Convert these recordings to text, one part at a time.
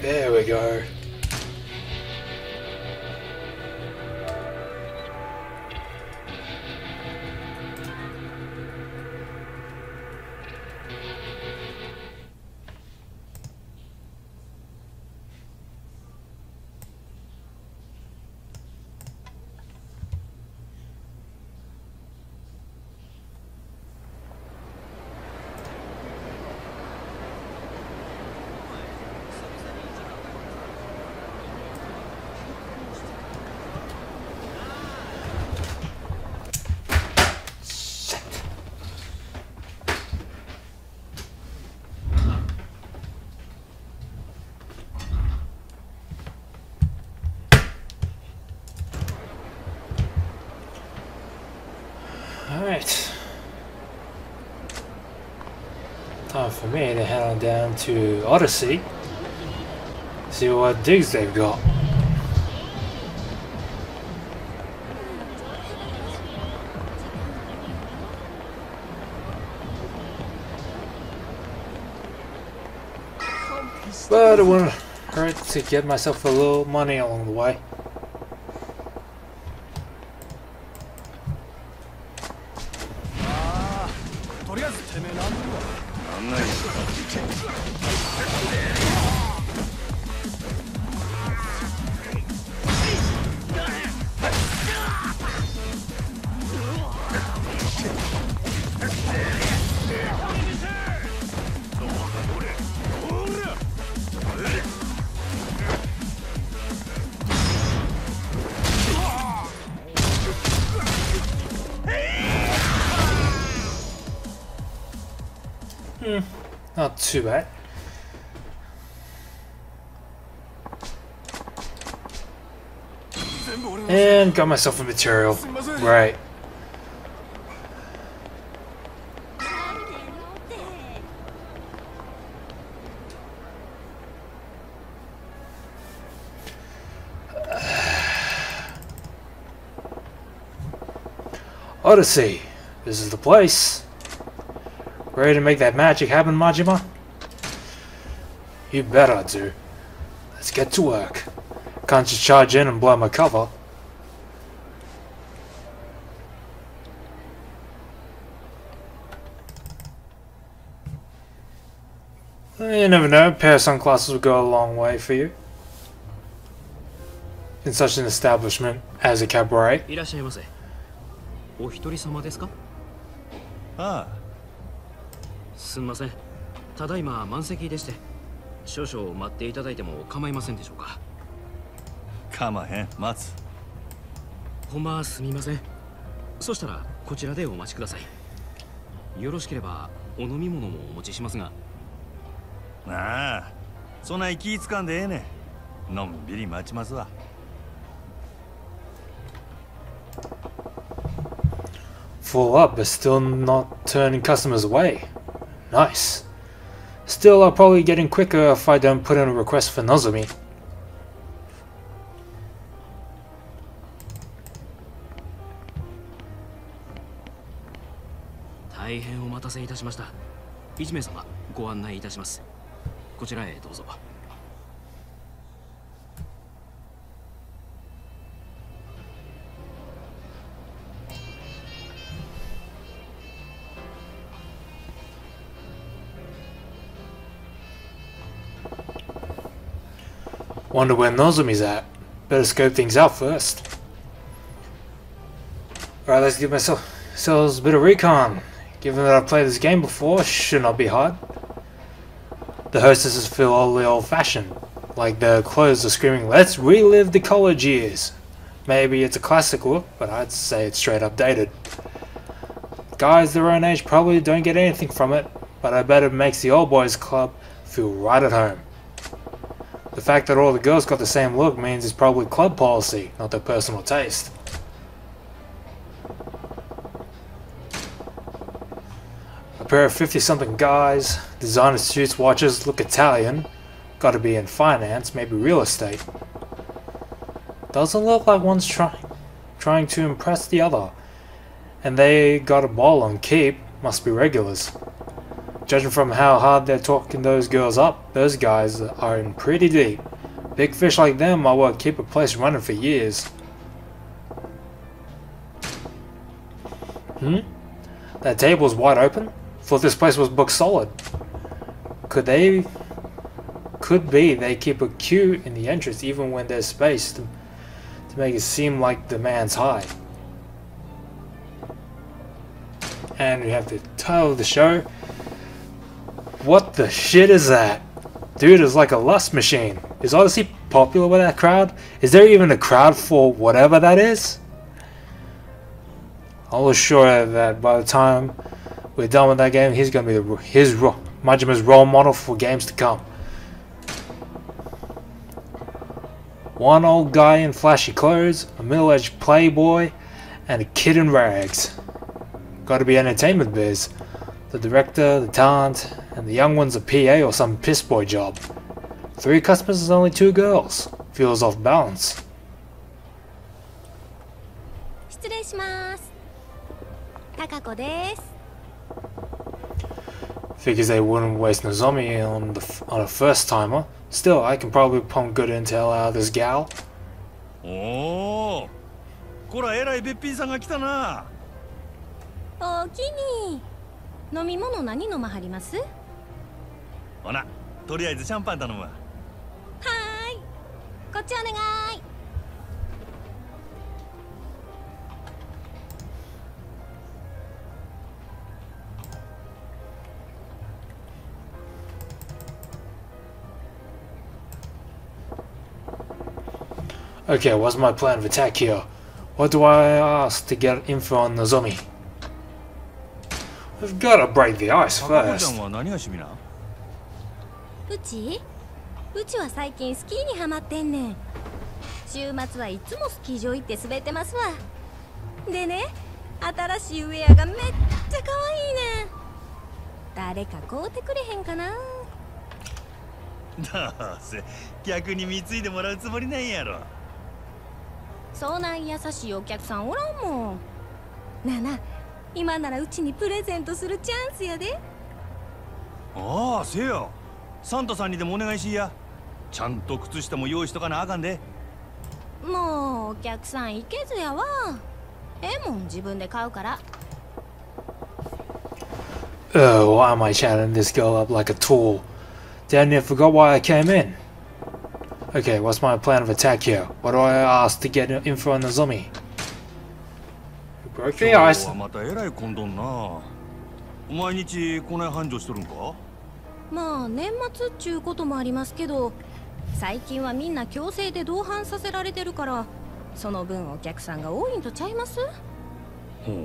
There we go. Alright. Time for me to head on down to Odyssey. See what digs they've got. But it wouldn't hurt to get myself a little money along the way. Not too bad. And got myself a material. Right. Odyssey. This is the place. Ready to make that magic happen, Majima? You bet I do. Let's get to work. Can't just charge in and blow my cover. You never know, a pair of sunglasses will go a long way for you. In such an establishment as a cabaret. いらっしゃいませ。お一人様ですか？ああ。すみません。ただいま満席でして、少々待っていただいても構いませんでしょうか。構へん、待つ。ほんますみません。そしたらこちらでお待ちください。よろしければお飲み物もお持ちしますが。ああ、そんな気ぃつかんでええねん。のんびり待ちますわ。Full up, but still not turning customers away. Nice. Still, I'll probably get in quicker if I don't put in a request for Nozomi. 大変お待たせいたしました。1名様ご案内いたします。こちらへどうぞ。Wonder where Nozomi's at. Better scope things out first. Alright, let's give ourselves a bit of recon. Given that I've played this game before, should not be hard. The hostesses feel oddly old-fashioned. Like their clothes are screaming, let's relive the college years. Maybe it's a classic look, but I'd say it's straight up dated. Guys their own age probably don't get anything from it, but I bet it makes the old boys club feel right at home. The fact that all the girls got the same look means it's probably club policy, not their personal taste. A pair of 50-something guys, designer suits, watches, look Italian, gotta be in finance, maybe real estate. Doesn't look like one's trying to impress the other. And they got a ball on keep, must be regulars. Judging from how hard they're talking those girls up, those guys are in pretty deep. Big fish like them might well keep a place running for years. That table's wide open? Thought this place was booked solid. Could be they keep a queue in the entrance even when there's space to make it seem like the man's high. And we have the title of the show. What the shit is that? Dude is like a lust machine. Is Odyssey popular with that crowd? Is there even a crowd for whatever that is? I was sure that by the time we're done with that game, he's going to be Majima's role model for games to come. One old guy in flashy clothes, a middle-aged playboy, and a kid in rags. Gotta be entertainment biz. The director, the talent, and the young one's a PA or some piss boy job. 3 customers is only 2 girls. Feels off balance. 失礼します。高子です。 Figures they wouldn't waste Nozomi on a first timer. Still, I can probably pump good intel out of this gal. おお、こらえらいべっぴんさんが来たな。おおきに。飲み物何飲まはります？ほな、とりあえずシャンパン頼むわ。はーい。こっちお願い。Okay, what's my plan of attack here? What do I ask to get info on Nozomi? We've gotta break the ice 高子ちゃ first. んは何が趣味な？うちは最近スキーにハマってんねん。週末はいつもスキー場行って滑ってますわ。でね、新しいウェアがめっちゃ可愛いねん。誰か買うてくれへんかな。どうせ逆に貢いでもらうつもりなんやろ。そんなん優しいお客さんおらんもん。なあなあ、今ならうちにプレゼントするチャンスやで。ああ、せや。サンタさんにでもお願いしや。ちゃんと靴下も用意しとかなあかんで。もうお客さん行けずやわ。ええもん自分で買うから。Oh, why am I chatting this girl up like a tool? Damn near forgot why I came in. Okay, what's my plan of attack here? What do I ask to get info on Nozomi? Broke the 今 ice. 日はまたえらい混んどんな。毎日こない繁盛しとるんか？まあ年末っちゅうこともありますけど、最近はみんな強制で同伴させられてるから、その分お客さんが多いんとちゃいます？ほう、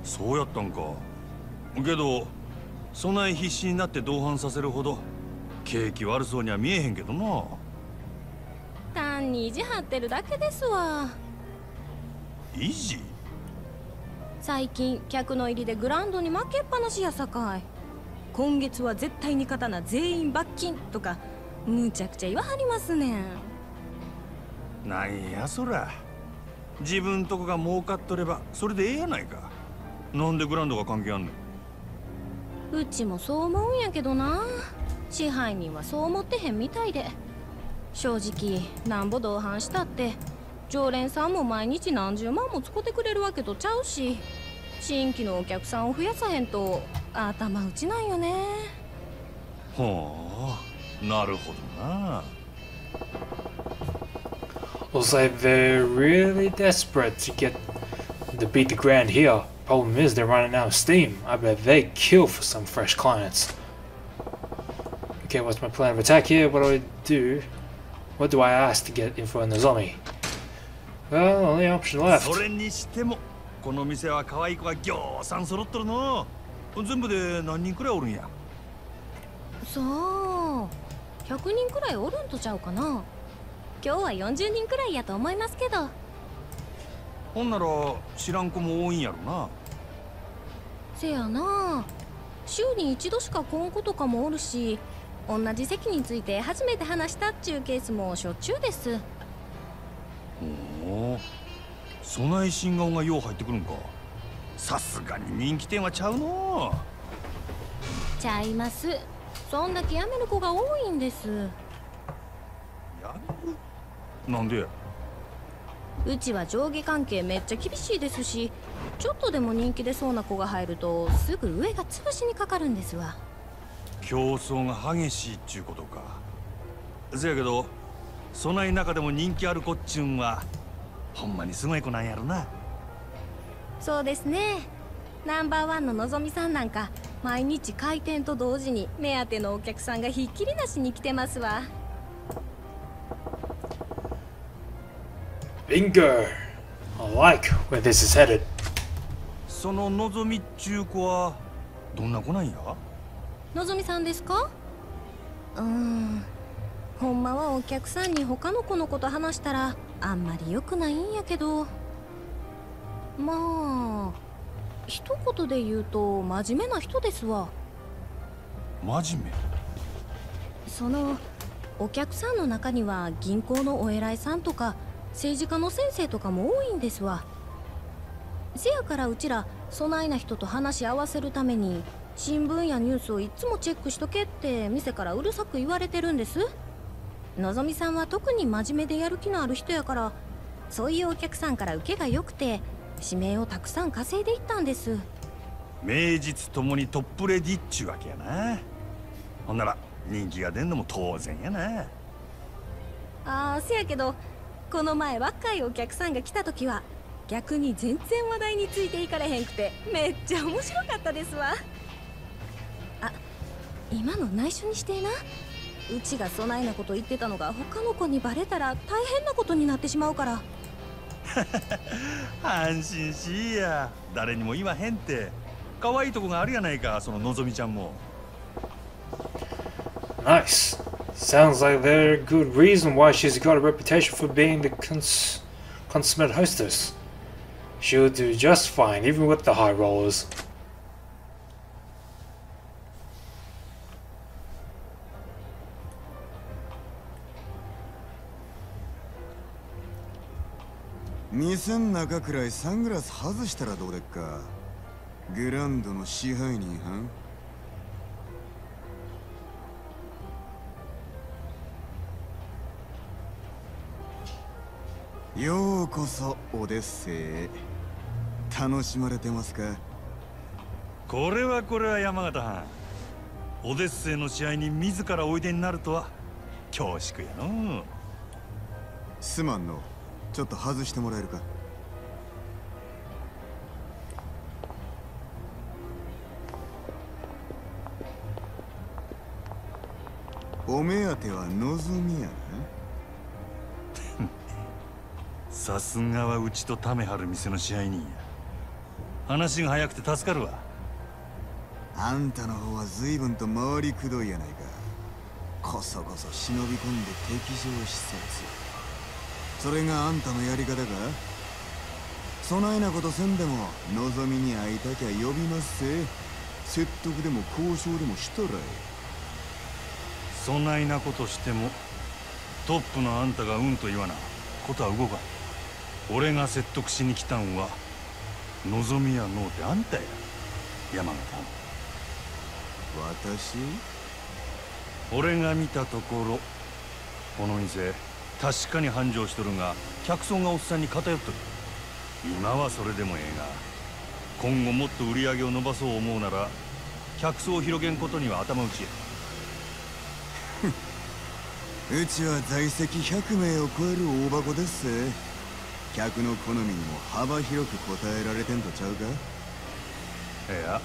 そうやったんか。けどそない必死になって同伴させるほど景気悪そうには見えへんけどな。単に意地張ってるだけですわ。意地？最近客の入りでグラウンドに負けっぱなしやさかい。今月は絶対に勝たな全員罰金とかむちゃくちゃ言わはりますねん。なんやそら。自分とこが儲かっとればそれでええやないか。なんでグラウンドが関係あんねん。うちもそう思うんやけどな。支配人はそう思ってへんみたいで。正直なんぼ同伴したって常連さんも毎日何十万も使ってくれるわけとちゃうし、新規のお客さんを増やさへんと頭打ちなんよね。ほう、なるほどな。Looks like they're really desperate to beat the grand here. Problem is they're running out of steam. I bet they kill for some fresh clients. Okay, what's my plan of attack here? What do I do? What do I ask to get info on Nozomi? Well, only option left. それにしてもこの店は可愛い子がぎょうさん揃っとるの。全部で何人くらいおるんや？そう、100人くらいおるんとちゃうかな。今日は40人くらいやと思いますけど。ほんなら知らん子も多いんやろな。せやな、週に一度しか来ん子とかもおるし、同じ席について初めて話したっちゅうケースもしょっちゅうです。おお、そない新顔がよう入ってくるんか。さすがに人気店はちゃうの。ちゃいます。そんだけ辞める子が多いんです。やる？なんでや？うちは上下関係めっちゃ厳しいですし、ちょっとでも人気出そうな子が入るとすぐ上が潰しにかかるんですわ。競争が激しいっちゅうことか。せやけどそない中でも人気ある子っちゅうんはほんまにすごい子なんやろな。そうですね。ナンバーワンののぞみさんなんか毎日開店と同時に目当てのお客さんがひっきりなしに来てますわ。Bingo! I like where this is headed. そののぞみっちゅう子はどんな子なんや？のぞみさんですか？ほんまはお客さんに他の子のこと話したらあんまり良くないんやけど、まあ一言で言うと真面目な人ですわ。真面目？そのお客さんの中には銀行のお偉いさんとか政治家の先生とかも多いんですわ。せやからうちらそないな人と話し合わせるために新聞やニュースをいつもチェックしとけって店からうるさく言われてるんです。のぞみさんは特に真面目でやる気のある人やから、そういうお客さんから受けが良くて指名をたくさん稼いでいったんです。名実ともにトップレディっちゅうわけやな。ほんなら人気が出んのも当然やな。せやけどこの前若いお客さんが来た時は逆に全然話題についていかれへんくてめっちゃ面白かったですわ。今の内緒にしてな。うちがそないなこと言ってたのが他の子にバレたら大変なことになってしまうから。安心しいや、誰にも言わへんって。可愛いとこがあるやないか、そののぞみちゃんも。Nice. Sounds like a very good reason why she's got a reputation for being the consummate hostess. She'll do just fine even with the high rollers. 店ん中くらいサングラス外したらどうでっか。グランドの支配人はん。ようこそオデッセイへ。楽しまれてますか？これは山形藩。オデッセイの試合に自らおいでになるとは恐縮やの。すまんの。ちょっと外してもらえるか。お目当ては望みやな。さすがはうちとためはる店の支配人や。話が早くて助かるわ。あんたの方は随分と回りくどいやないか。こそこそ忍び込んで敵情視察。それがあんたのやり方か？そないなことせんでも望みに会いたきゃ呼びますせ。説得でも交渉でもしたらえ。そないなことしてもトップのあんたがうんと言わなことは動かん。俺が説得しに来たんは望みやのうてあんたや、山形。私？俺が見たところこの店確かに繁盛しとるが客層がおっさんに偏っとる。今はそれでもええが今後もっと売り上げを伸ばそう思うなら客層を広げんことには頭打ちや。うちは在籍100名を超える大箱ですせ。客の好みにも幅広く応えられてんとちゃうか？いや、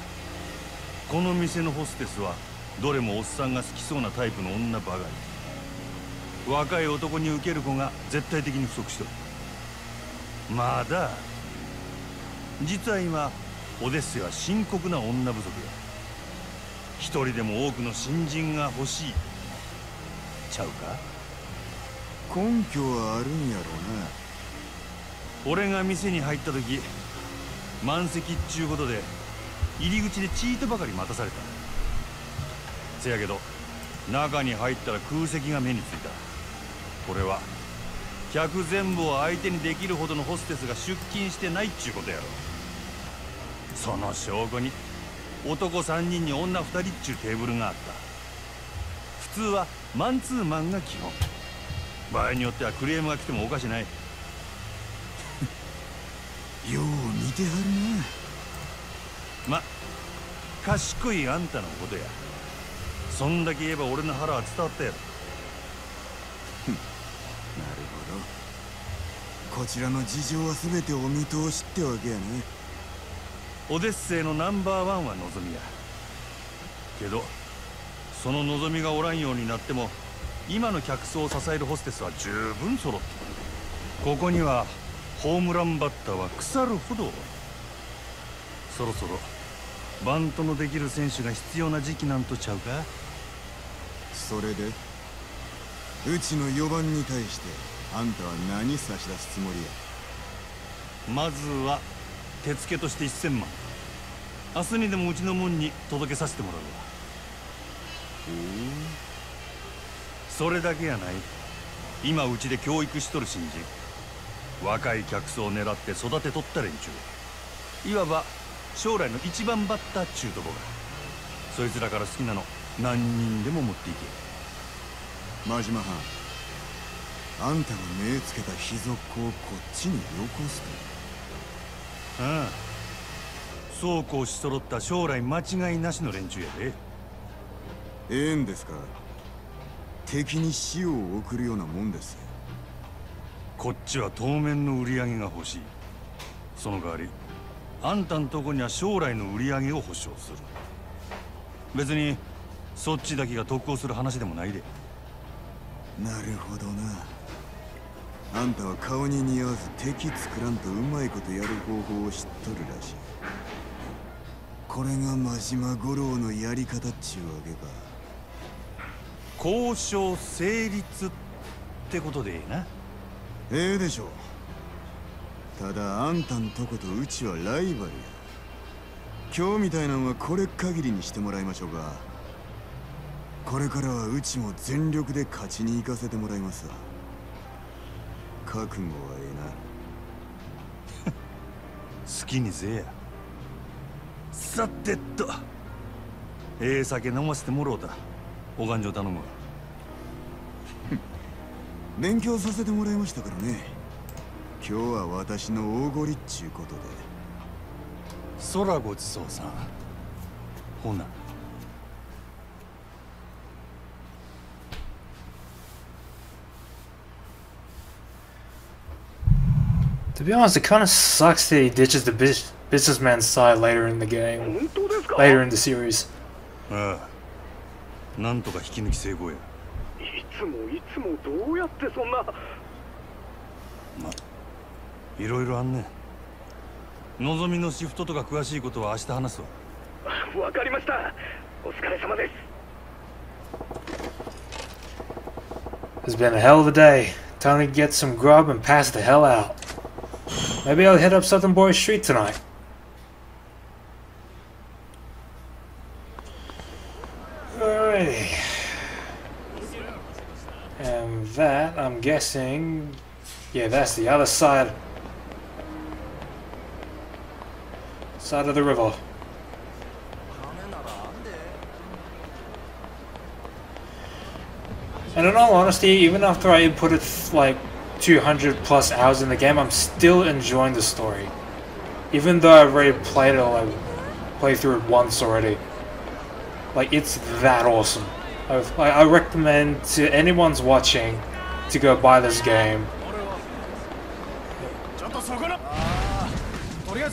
この店のホステスはどれもおっさんが好きそうなタイプの女ばかり。若い男に受ける子が絶対的に不足しとる。まだ実は今オデッセイは深刻な女不足や。一人でも多くの新人が欲しいちゃうか？根拠はあるんやろな。俺が店に入った時満席っちゅうことで入り口でチートばかり待たされた。せやけど中に入ったら空席が目についた。これは客全部を相手にできるほどのホステスが出勤してないっちゅうことやろ。その証拠に男3人に女2人っちゅうテーブルがあった。普通はマンツーマンが基本。場合によってはクレームが来てもおかしない。よう見てはるな。ま、賢いあんたのことや。そんだけ言えば俺の腹は伝わったやろ。なるほど。こちらの事情は全てお見通しってわけやね。オデッセイのナンバーワンは望みや。けどその望みがおらんようになっても今の客層を支えるホステスは十分揃ってる。ここにはホームランバッターは腐るほど。そろそろバントのできる選手が必要な時期なんとちゃうか。それでうちの4番に対してあんたは何差し出すつもりや。まずは手付けとして1000万。明日にでもうちの門に届けさせてもらうわ。それだけやない。今うちで教育しとる新人、若い客層を狙って育てとった連中、いわば将来の一番バッターっちゅうとこが。そいつらから好きなの何人でも持っていけ。真島藩、あんたが目つけた秘族をこっちによこすと。ああ、そうこうし揃った将来間違いなしの連中やで。ええんですか。敵に死を送るようなもんです。こっちは当面の売り上げが欲しい。その代わりあんたんとこには将来の売り上げを保証する。別にそっちだけが得をする話でもないで。なるほどな。あんたは顔に似合わず敵作らんとうまいことやる方法を知っとるらしい。これが真島五郎のやり方っちゅうわけか。交渉成立ってことでええな。ええでしょう。ただあんたんとことうちはライバルや。今日みたいなんはこれ限りにしてもらいましょうか。これからはうちも全力で勝ちに行かせてもらいますわ。覚悟はええな。好きにせえや。さてと、ええ酒飲ませてもろうた。お勘定頼むわ。勉強させてもらいましたからね。今日は私の大ごりっちゅうことで。そらごちそうさん。ほな。To be honest, it kind of sucks that he ditches the businessman's side later in the game, later in the series. ああ、なんとか引き抜き成功や。いつもどうやってそんな。ま、いろいろあんねん。のぞみのシフトとか詳しいことは明日話すわ。わかりました。お疲れ様です。 It's been a hell of a day. Time to get some grub and pass the hell out. Maybe I'll hit up Southern Boys Street tonight. Alrighty. And that, I'm guessing... Yeah, that's the other side. Side of the river. And in all honesty, even after I inputted like 200 plus hours in the game, I'm still enjoying the story. Even though I've already played it, like, played through it once already. Like, it's that awesome. I recommend to anyone's watching to go buy this game.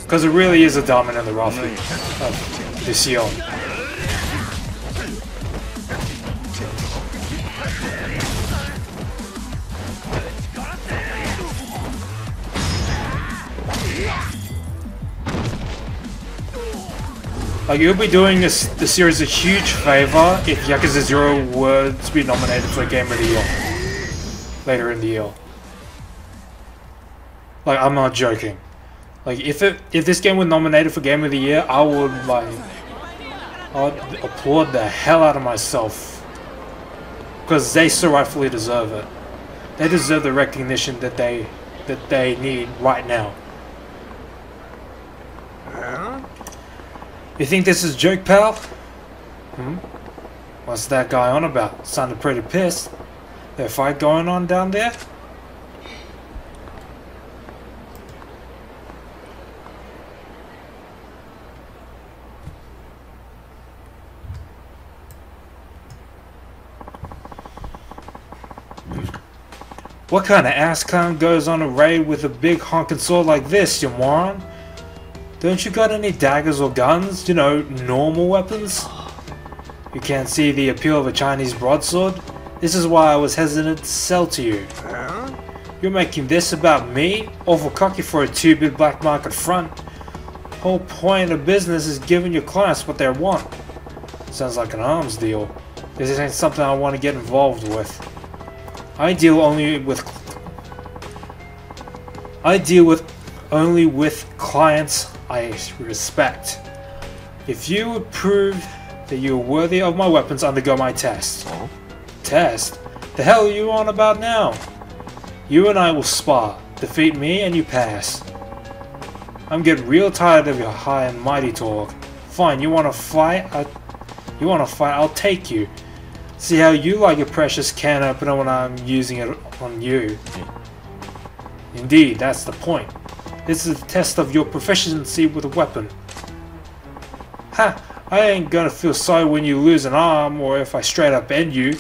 Because it really is a diamond in the rough of this year. Like, you'll be doing the series a huge favor if Yakuza 0 were to be nominated for Game of the Year later in the year. Like, I'm not joking. Like, if this game were nominated for Game of the Year, I would applaud the hell out of myself, because they so rightfully deserve it. They deserve the recognition that they need right now. You think this is a joke, pal? What's that guy on about? Sounded pretty pissed. There a fight going on down there? What kind of ass clown goes on a raid with a big honking sword like this, you moron? Don't you got any daggers or guns? You know, normal weapons? You can't see the appeal of a Chinese broadsword? This is why I was hesitant to sell to you. You're making this about me? Awful cocky for a 2-bit black market front. Whole point of business is giving your clients what they want. Sounds like an arms deal. This ain't something I want to get involved with. I deal only with clients I respect. If you would prove that you are worthy of my weapons, undergo my test. Test? The hell are you on about now? You and I will spar. Defeat me and you pass. I'm getting real tired of your high and mighty talk. Fine, you wanna fight? I'll take you. See how you like your precious can opener when I'm using it on you. Indeed, that's the point. This is a test of your proficiency with a weapon. Ha! I ain't gonna feel sorry when you lose an arm or if I straight up end you.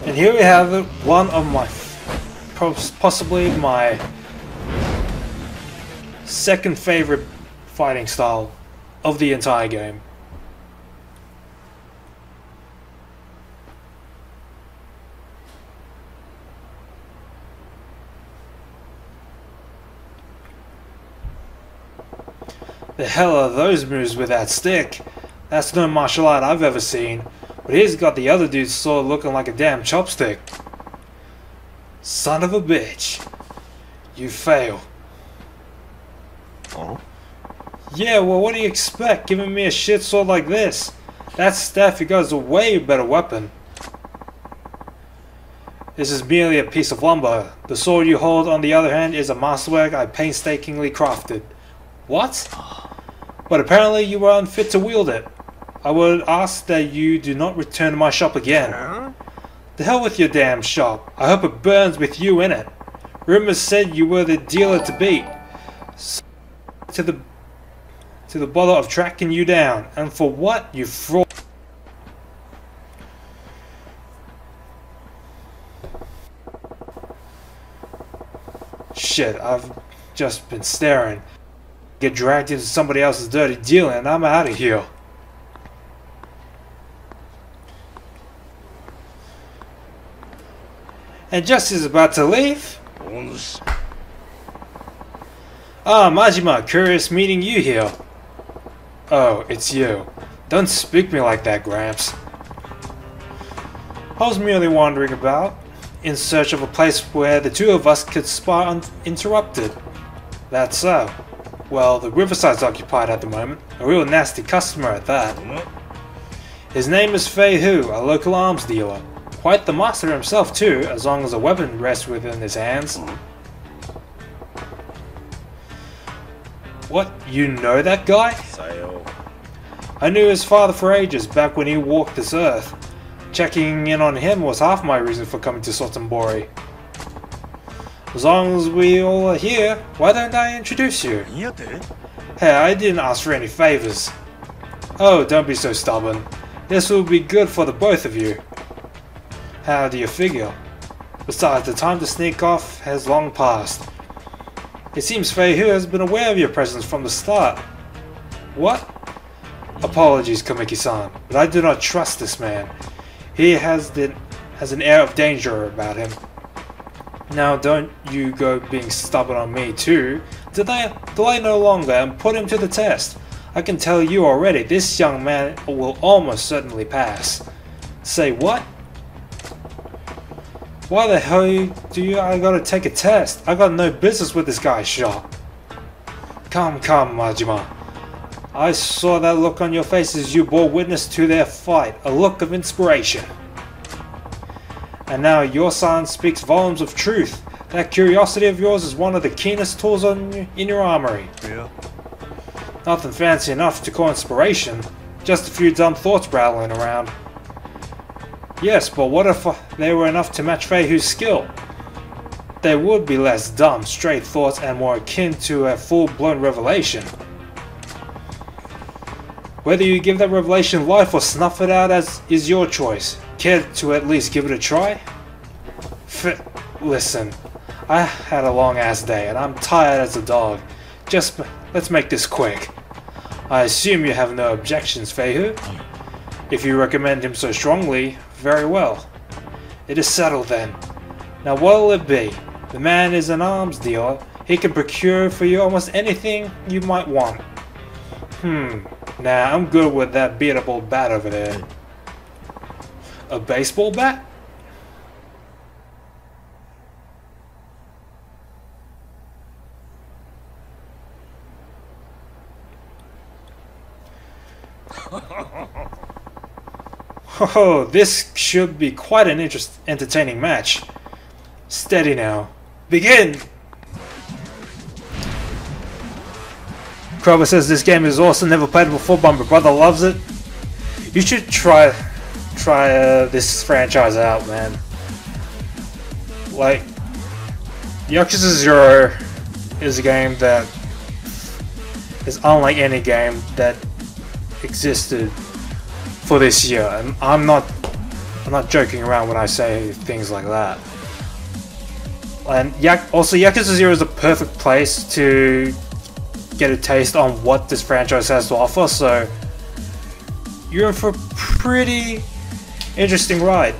And here we have it, one of my, possibly my second favorite fighting style of the entire game. The hell are those moves with that stick? That's no martial art I've ever seen. But he's got the other dude's sword looking like a damn chopstick. Son of a bitch. You fail. Oh? Yeah, well what do you expect giving me a shit sword like this? That staff you got is a way better weapon. This is merely a piece of lumber. The sword you hold on the other hand is a masterwork I painstakingly crafted. What? But apparently you were unfit to wield it. I would ask that you do not return to my shop again. The hell with your damn shop. I hope it burns with you in it. Rumors said you were the dealer to beat. So, to the bother of tracking you down. And for what, you fraud? Shit, I've just been staring. Get dragged into somebody else's dirty deal and I'm out of here. And just as he's about to leave... Ah, Majima, curious meeting you here. Oh, it's you. Don't speak me like that, Gramps. I was merely wandering about, in search of a place where the two of us could spar uninterrupted. That's so. Well, the Riverside's occupied at the moment, a real nasty customer at that. His name is Fei Hu, a local arms dealer. Quite the master himself too, as long as a weapon rests within his hands. What, you know that guy? I knew his father for ages, back when he walked this earth. Checking in on him was half my reason for coming to Sotenbori. As long as we all are here, why don't I introduce you? Hey, I didn't ask for any favors. Oh, don't be so stubborn. This will be good for the both of you. How do you figure? Besides, the time to sneak off has long passed. It seems Fei Hu has been aware of your presence from the start. What? Apologies, Kamiki-san, but I do not trust this man. He has an air of danger about him. Now don't you go being stubborn on me too. Delay no longer and put him to the test. I can tell you already, this young man will almost certainly pass. Say what? Why the hell do I gotta take a test? I got no business with this guy's shop. Come, Majima. I saw that look on your face as you bore witness to their fight, a look of inspiration. And now your silence speaks volumes of truth. That curiosity of yours is one of the keenest tools in your armory. Yeah. Nothing fancy enough to call inspiration, just a few dumb thoughts rattling around. Yes, but what if they were enough to match Feihu's skill? They would be less dumb, straight thoughts and more akin to a full-blown revelation. Whether you give that revelation life or snuff it out is your choice. Care to at least give it a try? Listen, I had a long-ass day and I'm tired as a dog. Just let's make this quick. I assume you have no objections, Feihu? If you recommend him so strongly, very well. It is settled then. Now what'll it be? The man is an arms dealer. He can procure for you almost anything you might want. Nah, I'm good with that beatable bat over there. A baseball bat? Oh, this should be quite an entertaining match. Steady now. Begin! Krober says this game is awesome, never played it before, but my brother loves it. You should try this franchise out, man. Like, Yakuza 0 is a game that is unlike any game that existed for this year, and I'm not joking around when I say things like that. And also Yakuza 0 is the perfect place to get a taste on what this franchise has to offer, so you're in for a pretty interesting ride.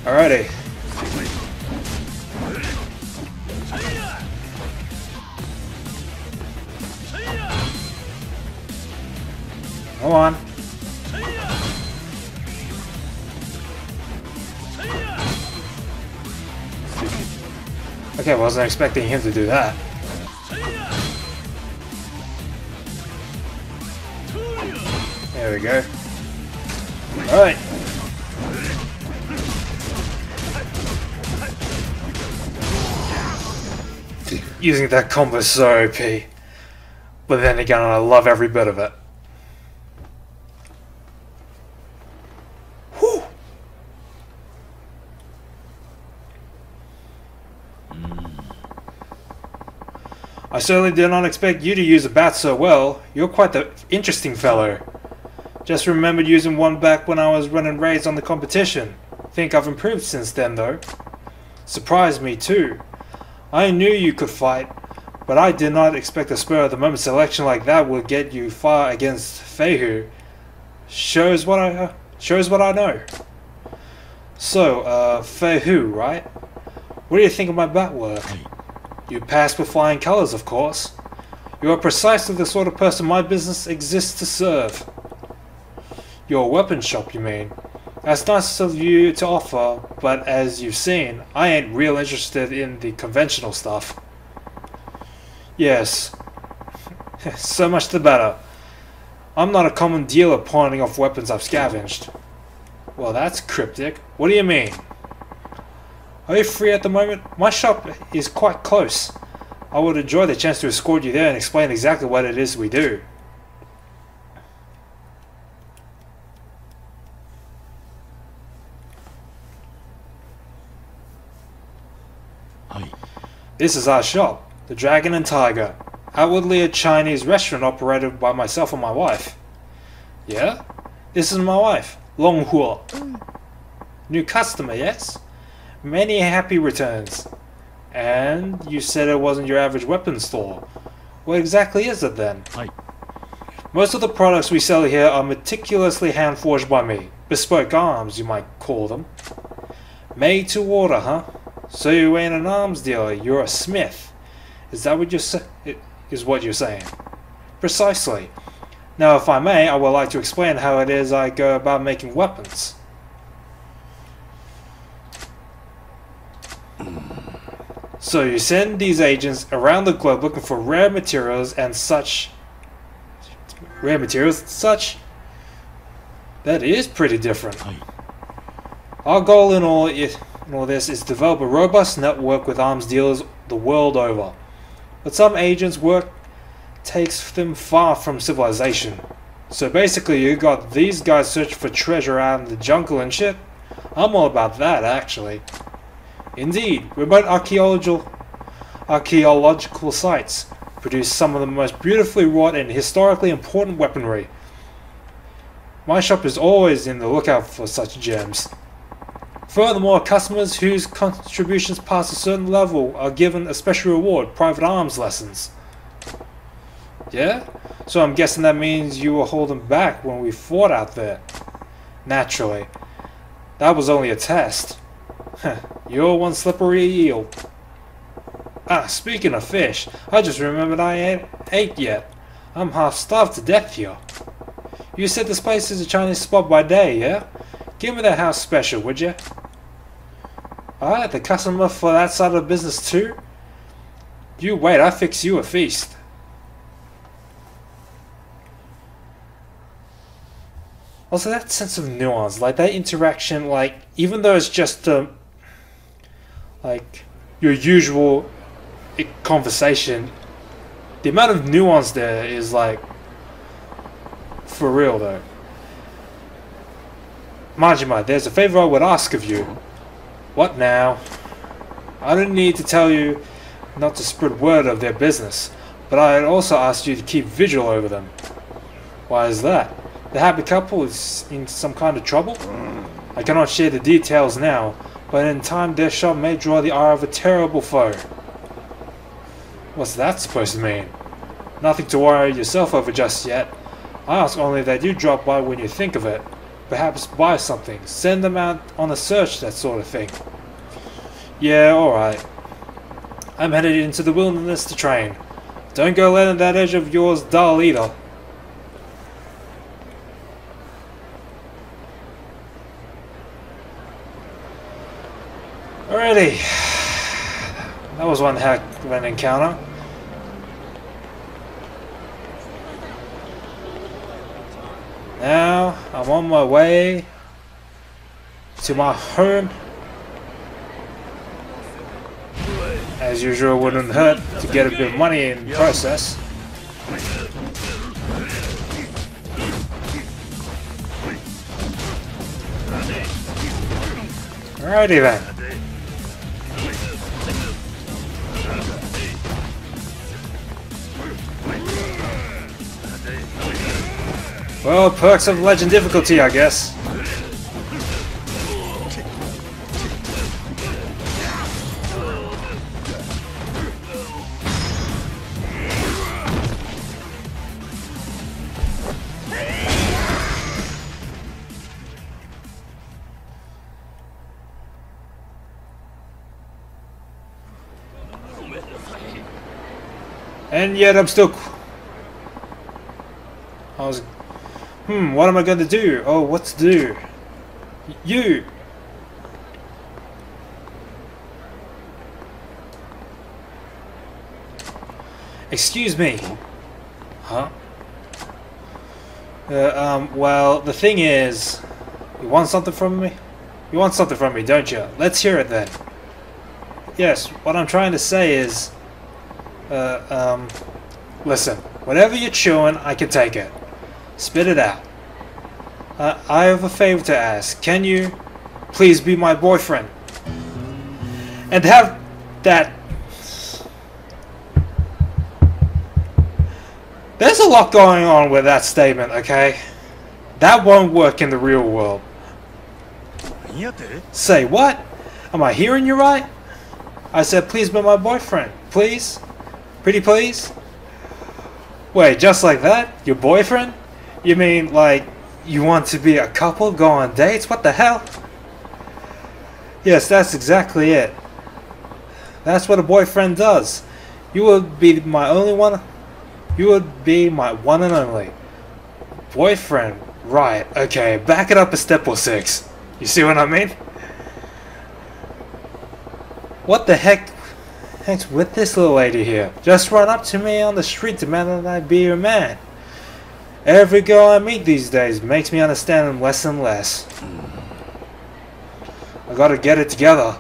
Alrighty. Come on. Okay, wasn't expecting him to do that. There we go. Alright. Using that combo is so OP. But then again, I love every bit of it. Whew. I certainly did not expect you to use a bat so well. You're quite the interesting fellow. Just remembered using one back when I was running raids on the competition. Think I've improved since then though. Surprised me too. I knew you could fight, but I did not expect a spur of the moment selection like that would get you far against Feihu. Shows what I know. So, Feihu, right? What do you think of my bat work? You passed with flying colors, of course. You are precisely the sort of person my business exists to serve. Your weapon shop, you mean? That's nice of you to offer, but as you've seen, I ain't real interested in the conventional stuff. Yes. So much the better. I'm not a common dealer pawning off weapons I've scavenged. Well, that's cryptic. What do you mean? Are you free at the moment? My shop is quite close. I would enjoy the chance to escort you there and explain exactly what it is we do. This is our shop, the Dragon and Tiger. Outwardly a Chinese restaurant operated by myself and my wife. Yeah? This is my wife, Long Huo. New customer, yes? Many happy returns. And you said it wasn't your average weapons store. What exactly is it then? Most of the products we sell here are meticulously hand-forged by me. Bespoke arms, you might call them. Made to order, huh? So you ain't an arms dealer, you're a smith. Is that what you're saying? Precisely. Now, if I may, I would like to explain how it is I go about making weapons. So you send these agents around the globe looking for rare materials and such. Rare materials and such? That is pretty different. Our goal in all this is to develop a robust network with arms dealers the world over. But some agents' work takes them far from civilization. So basically you got these guys searching for treasure out in the jungle and shit. I'm all about that, actually. Indeed, remote archaeological sites produce some of the most beautifully wrought and historically important weaponry. My shop is always in the lookout for such gems. Furthermore, customers whose contributions pass a certain level are given a special reward, private arms lessons. Yeah? So I'm guessing that means you were holding back when we fought out there. Naturally. That was only a test. You're one slippery eel. Ah, speaking of fish, I just remembered I ain't ate yet. I'm half starved to death here. You said this place is a Chinese spot by day, yeah? Give me that house special, would ya? Alright, the customer for that side of the business too? You wait, I'll fix you a feast. Also, that sense of nuance, like that interaction, like, even though it's just, like, your usual conversation, the amount of nuance there is, like, for real, though. Majima, there's a favor I would ask of you. What now? I don't need to tell you not to spread word of their business, but I'd also ask you to keep vigil over them. Why is that? The happy couple is in some kind of trouble? I cannot share the details now, but in time their shop may draw the ire of a terrible foe. What's that supposed to mean? Nothing to worry yourself over just yet. I ask only that you drop by when you think of it. Perhaps buy something, send them out on a search, that sort of thing. Yeah, alright. I'm headed into the wilderness to train. Don't go letting that edge of yours dull either. Alrighty. That was one heck of an encounter. Now, I'm on my way to my home. As usual, wouldn't hurt to get a bit of money in the process. Alrighty then. Well, perks of legend difficulty, I guess. And yet I'm still... what am I going to do? Oh, what to do? You! Excuse me. Huh? Well, the thing is... You want something from me? You want something from me, don't you? Let's hear it then. Yes, what I'm trying to say is... Listen, whatever you're chewing, I can take it. Spit it out. I have a favor to ask. Can you please be my boyfriend? And have that... There's a lot going on with that statement, okay? That won't work in the real world. Say what? Am I hearing you right? I said please be my boyfriend. Please? Pretty please? Wait, just like that? Your boyfriend? You mean, like, you want to be a couple, go on dates? What the hell? Yes, that's exactly it. That's what a boyfriend does. You would be my only one. You would be my one and only. Boyfriend. Right, okay, back it up a step or six. You see what I mean? What the heck's with this little lady here? Just run up to me on the street demanding that I be your man. Every girl I meet these days makes me understand them less and less. I gotta get it together.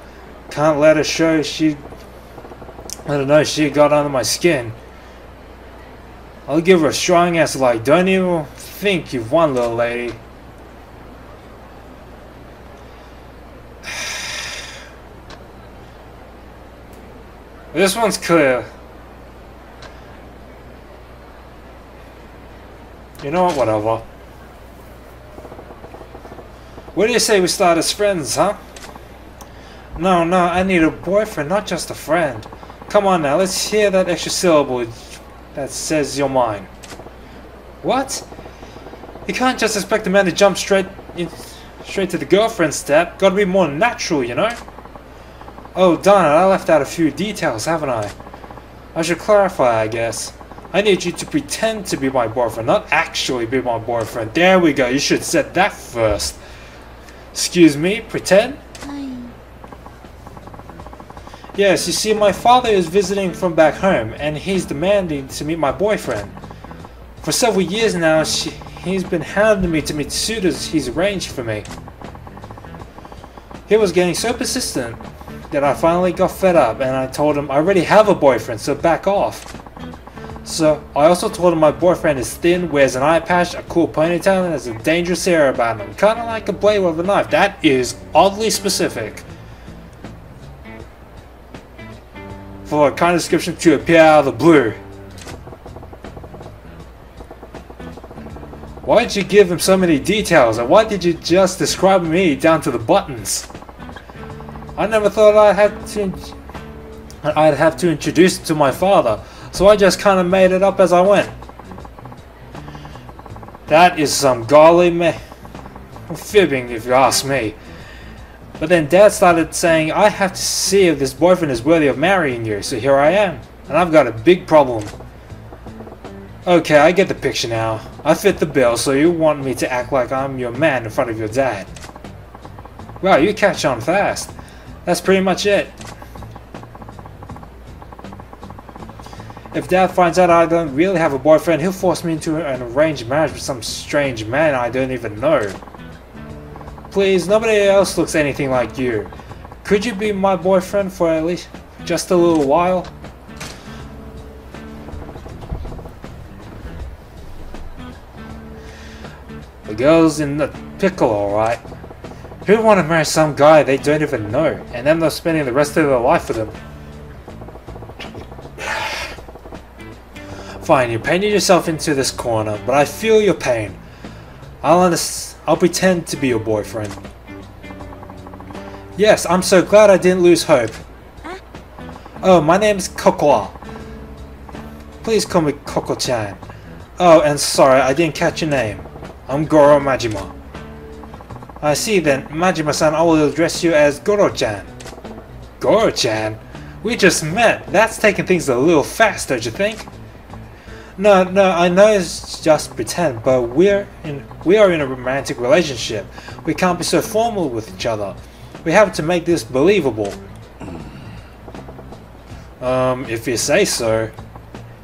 Can't let her show let her know she got under my skin. I'll give her a strong answer like, don't even think you've won, little lady. This one's clear. You know what, whatever. What do you say we start as friends, huh? No, I need a boyfriend, not just a friend. Come on now, let's hear that extra syllable that says you're mine. What? You can't just expect a man to jump straight to the girlfriend step. Gotta be more natural, you know? Oh darn it, I left out a few details, haven't I? I should clarify, I guess. I need you to pretend to be my boyfriend, not actually be my boyfriend. There we go, you should have said that first. Excuse me, pretend? Yes, you see, my father is visiting from back home, and he's demanding to meet my boyfriend. For several years now, he's been hounding me to meet suitors he's arranged for me. He was getting so persistent that I finally got fed up, and I told him I already have a boyfriend, so back off. So, I also told him my boyfriend is thin, wears an eye patch, a cool ponytail, and has a dangerous air about him. Kinda like a blade with a knife. That is oddly specific for a kind of description to appear out of the blue. Why did you give him so many details, and why did you just describe me down to the buttons? I never thought I'd have to introduce it to my father, so I just kind of made it up as I went. That is some golly fibbing, if you ask me. But then Dad started saying I have to see if this boyfriend is worthy of marrying you, so here I am, and I've got a big problem. Okay, I get the picture now. I fit the bill, so you want me to act like I'm your man in front of your dad. Wow, you catch on fast. That's pretty much it. If Dad finds out I don't really have a boyfriend, he'll force me into an arranged marriage with some strange man I don't even know. Please, nobody else looks anything like you. Could you be my boyfriend for at least just a little while? The girl's in the pickle, alright. Who'd want to marry some guy they don't even know and end up spending the rest of their life with him? Fine, you painted yourself into this corner, but I feel your pain. I'll pretend to be your boyfriend. Yes, I'm so glad I didn't lose hope. Oh, my name's Kokoa. Please call me Koko-chan. Oh, and sorry, I didn't catch your name. I'm Goro Majima. I see then, Majima-san, I will address you as Goro-chan. Goro-chan? We just met. That's taking things a little fast, don't you think? No, I know it's just pretend, but we are in a romantic relationship. We can't be so formal with each other. We have to make this believable. If you say so.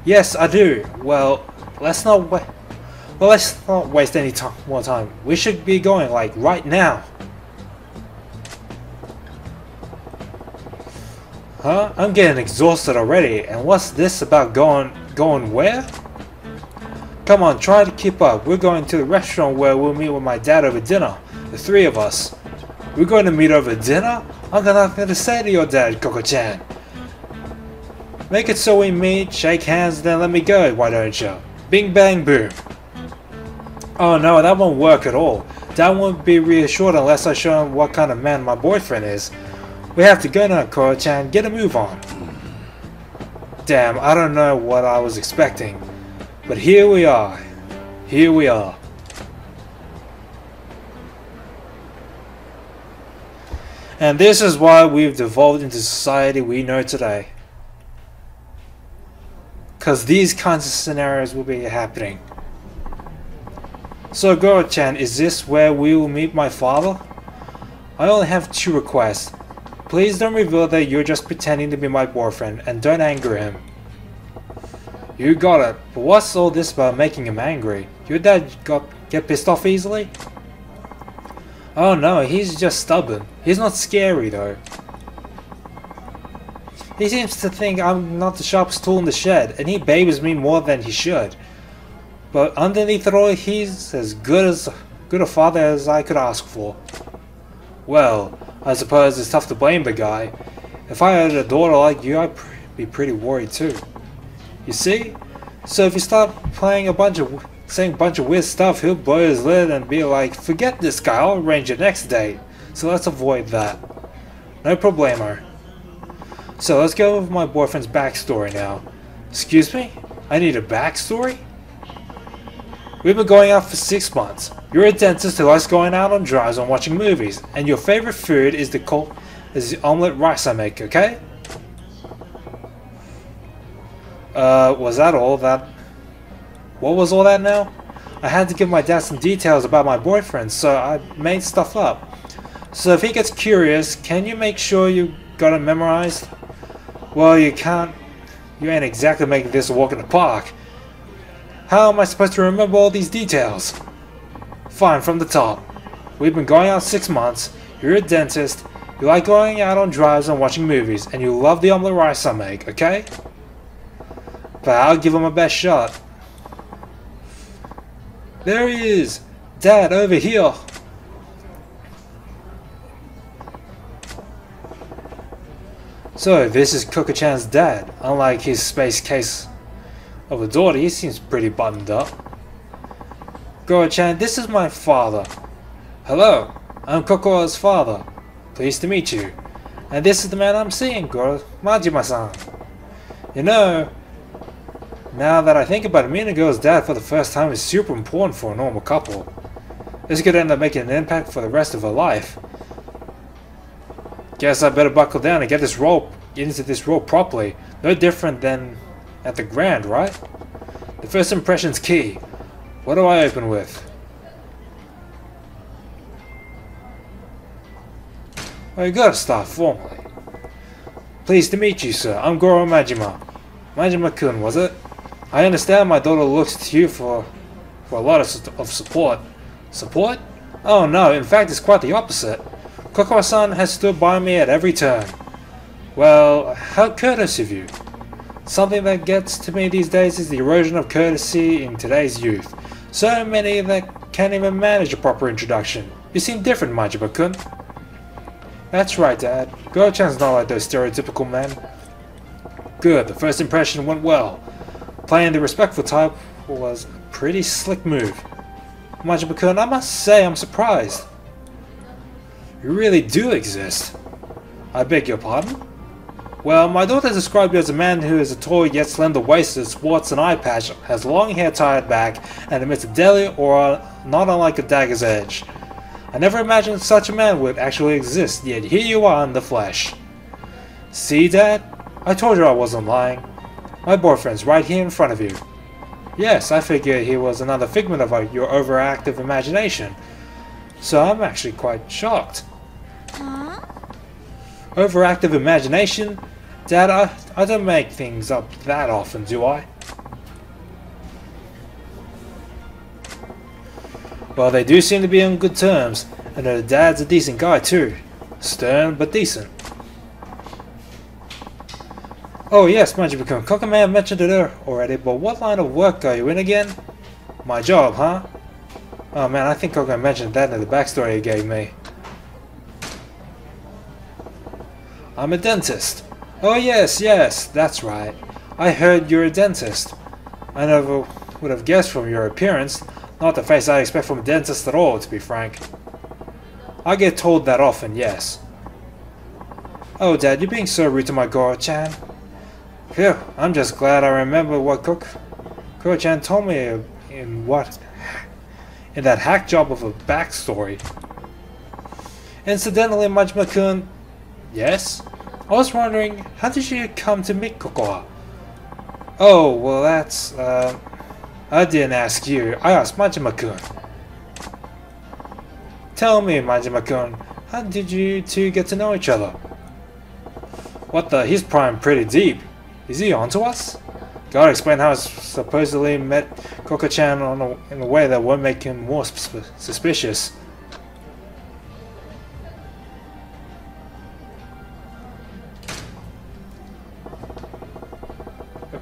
Yes, I do. Well, let's not waste any more time. We should be going, like, right now. Huh? I'm getting exhausted already, and what's this about going where? Come on, try to keep up. We're going to the restaurant where we'll meet with my dad over dinner. The three of us. We're going to meet over dinner? I'm nothing to say to your dad, Koko-chan. Make it so we meet, shake hands, then let me go, why don't you? Bing bang boom. Oh no, that won't work at all. Dad won't be reassured unless I show him what kind of man my boyfriend is. We have to go now, Koro-chan. Get a move on. Damn, I don't know what I was expecting. But here we are. Here we are. And this is why we've devolved into society we know today. Because these kinds of scenarios will be happening. So Goro-chan, is this where we will meet my father? I only have 2 requests. Please don't reveal that you're just pretending to be my boyfriend, and don't anger him. You got it, but what's all this about making him angry? Your dad get pissed off easily? Oh no, he's just stubborn. He's not scary though. He seems to think I'm not the sharpest tool in the shed, and he babies me more than he should. But underneath it all, he's as good a father as I could ask for. Well, I suppose it's tough to blame the guy. If I had a daughter like you, I'd be pretty worried too. You see? So if you start saying a bunch of weird stuff, he'll blow his lid and be like, forget this guy, I'll arrange your next date. So let's avoid that. No problemo. So let's go with my boyfriend's backstory now. Excuse me? I need a backstory? We've been going out for 6 months. You're a dentist who likes going out on drives and watching movies, and your favorite food is the omelette rice I make, okay? Was that all that? What was all that now? I had to give my dad some details about my boyfriend, so I made stuff up. So if he gets curious, can you make sure you got it memorized? Well, you can't. You ain't exactly making this a walk in the park. How am I supposed to remember all these details? Fine, from the top. We've been going out 6 months. You're a dentist. You like going out on drives and watching movies, and you love the omelette rice I make, okay? But I'll give him my best shot. There he is! Dad, over here! So, this is Coco-chan's dad. Unlike his space case of a daughter, he seems pretty buttoned up. Goro-chan, this is my father. Hello, I'm Koko's father. Pleased to meet you. And this is the man I'm seeing, Goro, Majima-san. You know, now that I think about it, meeting a girl's dad for the first time is super important for a normal couple. This could end up making an impact for the rest of her life. Guess I better buckle down and get into this role properly. No different than at the Grand, right? The first impression's key. What do I open with? Well, you gotta start formally. Pleased to meet you, sir. I'm Goro Majima. Majima-kun, was it? I understand my daughter looks to you for a lot of support. Support? Oh no, in fact it's quite the opposite. Kokoro-san has stood by me at every turn. Well, how courteous of you. Something that gets to me these days is the erosion of courtesy in today's youth. So many that can't even manage a proper introduction. You seem different, Majima-kun. That's right, Dad. Goro-chan's not like those stereotypical men. Good, the first impression went well. Playing the respectful type was a pretty slick move. Majima-kun, I must say I'm surprised. You really do exist. I beg your pardon? Well, my daughter described you as a man who is a tall yet slender-waisted, sports an eye patch, has long hair tied back, and emits a deadly aura not unlike a dagger's edge. I never imagined such a man would actually exist, yet here you are in the flesh. See, Dad? I told you I wasn't lying. My boyfriend's right here in front of you. Yes, I figured he was another figment of your overactive imagination. So I'm actually quite shocked. Huh? Overactive imagination? Dad, I don't make things up that often, do I? Well, they do seem to be on good terms, and her dad's a decent guy too. Stern, but decent. Oh yes, Majima-kun, Koko may have mentioned it already, but what line of work are you in again? My job, huh? Oh man, I think Koko mentioned that in the backstory he gave me. I'm a dentist. Oh yes, that's right. I heard you're a dentist. I never would have guessed from your appearance. Not the face I expect from a dentist at all, to be frank. I get told that often, yes. Oh Dad, you're being so rude to my Goro-chan. Phew, I'm just glad I remember what Goro-chan told me in that hack job of a backstory. Incidentally, Majima-kun, yes? I was wondering, how did you come to meet Kokoa? Oh, well that's, I didn't ask you, I asked Majima-kun. Tell me, Majima-kun, how did you two get to know each other? What the? He's prying pretty deep. Is he onto us? Gotta explain how I supposedly met Koko-chan in a way that won't make him more suspicious.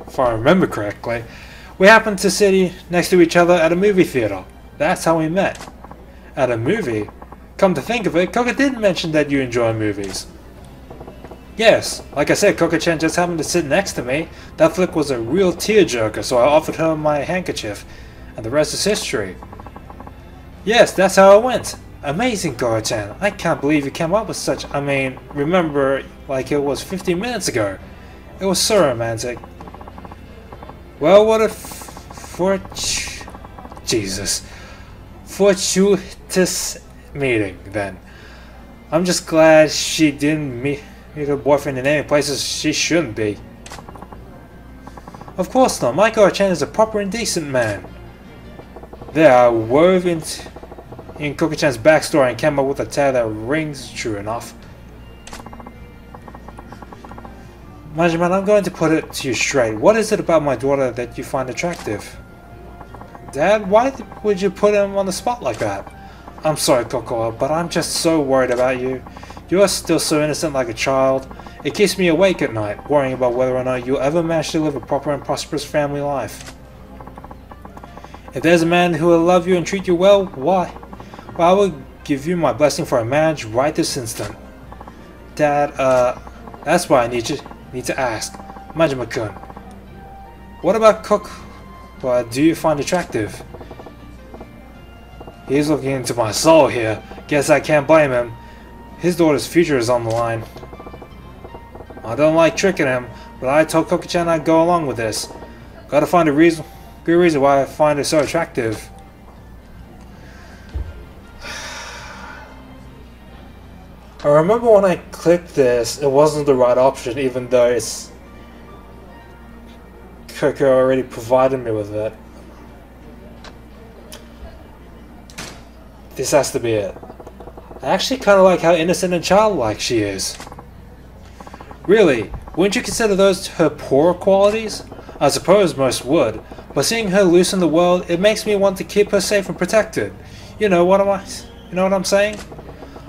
If I remember correctly, we happened to sit next to each other at a movie theater. That's how we met. At a movie? Come to think of it, Koko did mention that you enjoy movies. Yes, like I said, Koko-chan just happened to sit next to me. That flick was a real tearjerker, so I offered her my handkerchief, and the rest is history. Yes, that's how it went. Amazing, Koko-chan. I can't believe you came up with such... I mean, remember, like it was 15 minutes ago. It was so romantic. Well, what if... fortuitous meeting, then. I'm just glad she didn't meet her boyfriend in any places she shouldn't be. Of course not. My Koko-chan is a proper and decent man. There, I wove in Koko-chan's backstory and came up with a tale that rings true enough. Majima, I'm going to put it to you straight. What is it about my daughter that you find attractive? Dad, why would you put him on the spot like that? I'm sorry, Koko, but I'm just so worried about you. You are still so innocent like a child. It keeps me awake at night, worrying about whether or not you'll ever manage to live a proper and prosperous family life. If there's a man who will love you and treat you well, why? Well, I will give you my blessing for a marriage right this instant. Dad, that's why I need to ask. Majima-kun, what about Koko? Do you find attractive? He's looking into my soul here. Guess I can't blame him. His daughter's future is on the line. I don't like tricking him, but I told Koko-chan I'd go along with this. Gotta find a good reason why I find her so attractive. I remember when I clicked this, it wasn't the right option, even though Koko already provided me with it. This has to be it. I actually kind of like how innocent and childlike she is. Really, wouldn't you consider those her poorer qualities? I suppose most would, but seeing her loose in the world, it makes me want to keep her safe and protected. You know what I'm saying?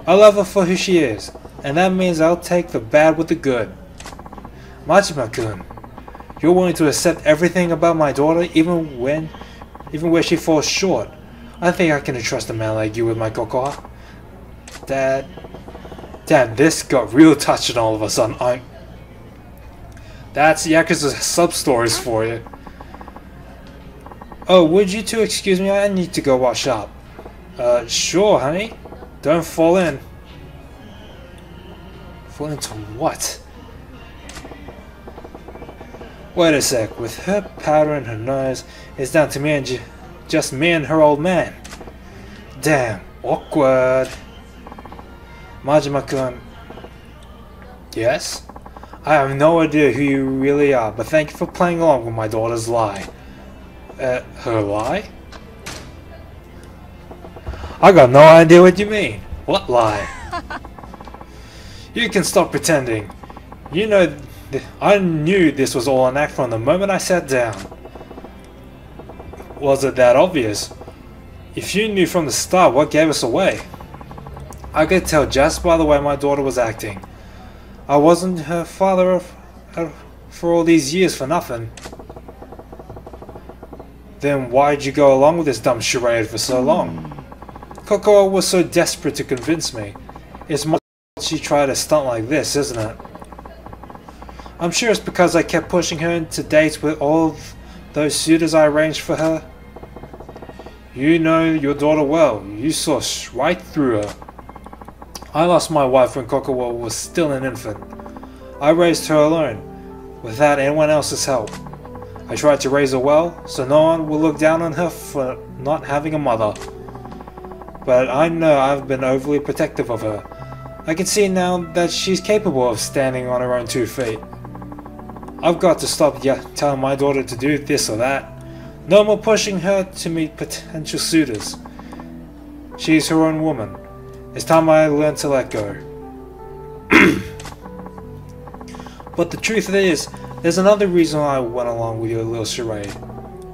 I love her for who she is, and that means I'll take the bad with the good. Majima-kun, you're willing to accept everything about my daughter, even where she falls short. I think I can trust a man like you with my Koko. Dad, this got real touching all of a sudden. That's Yakuza sub-stories for you. Oh, would you two excuse me? I need to go wash up. Sure, honey. Don't fall in. Fall into what? Wait a sec. With her powder in her nose, it's down to me and just me and her old man. Damn, awkward. Majima-kun. Yes? I have no idea who you really are, but thank you for playing along with my daughter's lie. Her lie? I got no idea what you mean. What lie? You can stop pretending. You know, I knew this was all an act from the moment I sat down. Was it that obvious? If you knew from the start, what gave us away? I could tell just by the way my daughter was acting. I wasn't her father for all these years for nothing. Then why'd you go along with this dumb charade for so long? Koko was so desperate to convince me. It's more she tried a stunt like this, isn't it? I'm sure it's because I kept pushing her into dates with all those suitors I arranged for her. You know your daughter well. You saw right through her. I lost my wife when Koko was still an infant. I raised her alone, without anyone else's help. I tried to raise her well, so no one will look down on her for not having a mother. But I know I've been overly protective of her. I can see now that she's capable of standing on her own 2 feet. I've got to stop telling my daughter to do this or that. No more pushing her to meet potential suitors. She's her own woman. It's time I learned to let go. But the truth is, there's another reason I went along with your little charade.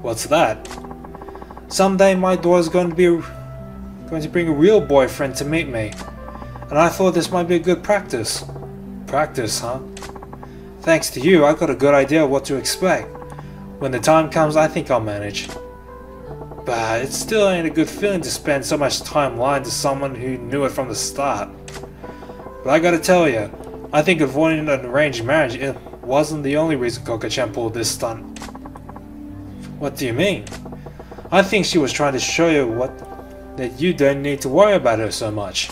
What's that? Someday my daughter's going to bring a real boyfriend to meet me. And I thought this might be a good practice. Practice, huh? Thanks to you, I got a good idea of what to expect. When the time comes, I think I'll manage. But it still ain't a good feeling to spend so much time lying to someone who knew it from the start. But I gotta tell you, I think avoiding an arranged marriage it wasn't the only reason Coco-chan pulled this stunt. What do you mean? I think she was trying to show you that you don't need to worry about her so much.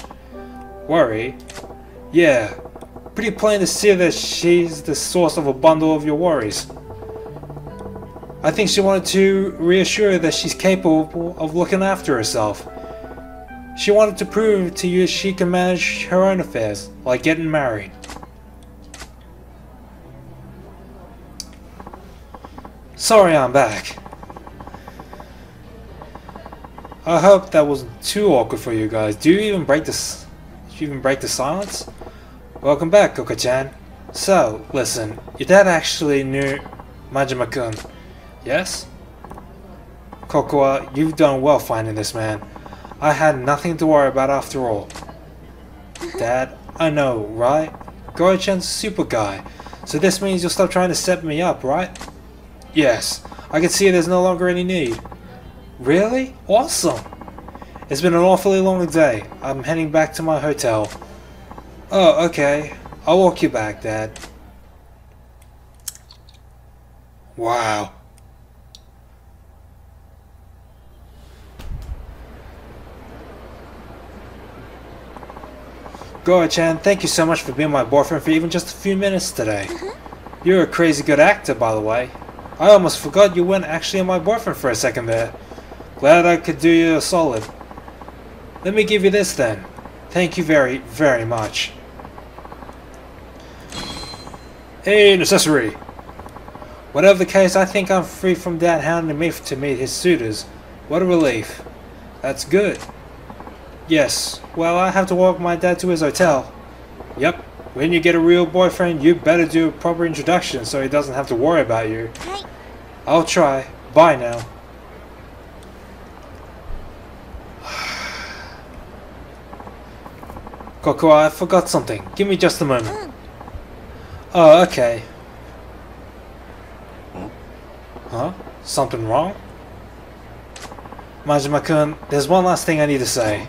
Worry? Yeah, pretty plain to see that she's the source of a bundle of your worries. I think she wanted to reassure you that she's capable of looking after herself. She wanted to prove to you she can manage her own affairs, like getting married. Sorry I'm back. I hope that wasn't too awkward for you guys. Did you even break the silence? Welcome back, Coco-chan. So, listen, your dad actually knew Majima-kun. Yes? Kokoa, you've done well finding this man. I had nothing to worry about after all. Dad, I know, right? Goro-chan's a super guy, so this means you'll stop trying to set me up, right? Yes, I can see there's no longer any need. Really? Awesome! It's been an awfully long day. I'm heading back to my hotel. Oh, okay. I'll walk you back, Dad. Wow. Goro-chan, thank you so much for being my boyfriend for even just a few minutes today. You're a crazy good actor, by the way. I almost forgot you weren't actually my boyfriend for a second there. Glad I could do you a solid. Let me give you this then. Thank you very, very much. Hey, an accessory. Whatever the case, I think I'm free from Dad hounding me to meet his suitors. What a relief. That's good. Yes, well, I have to walk my dad to his hotel. Yep, when you get a real boyfriend, you better do a proper introduction so he doesn't have to worry about you. I'll try. Bye now. Kokoa, I forgot something. Give me just a moment. Oh, okay. Huh? Something wrong? Majima-kun, there's one last thing I need to say.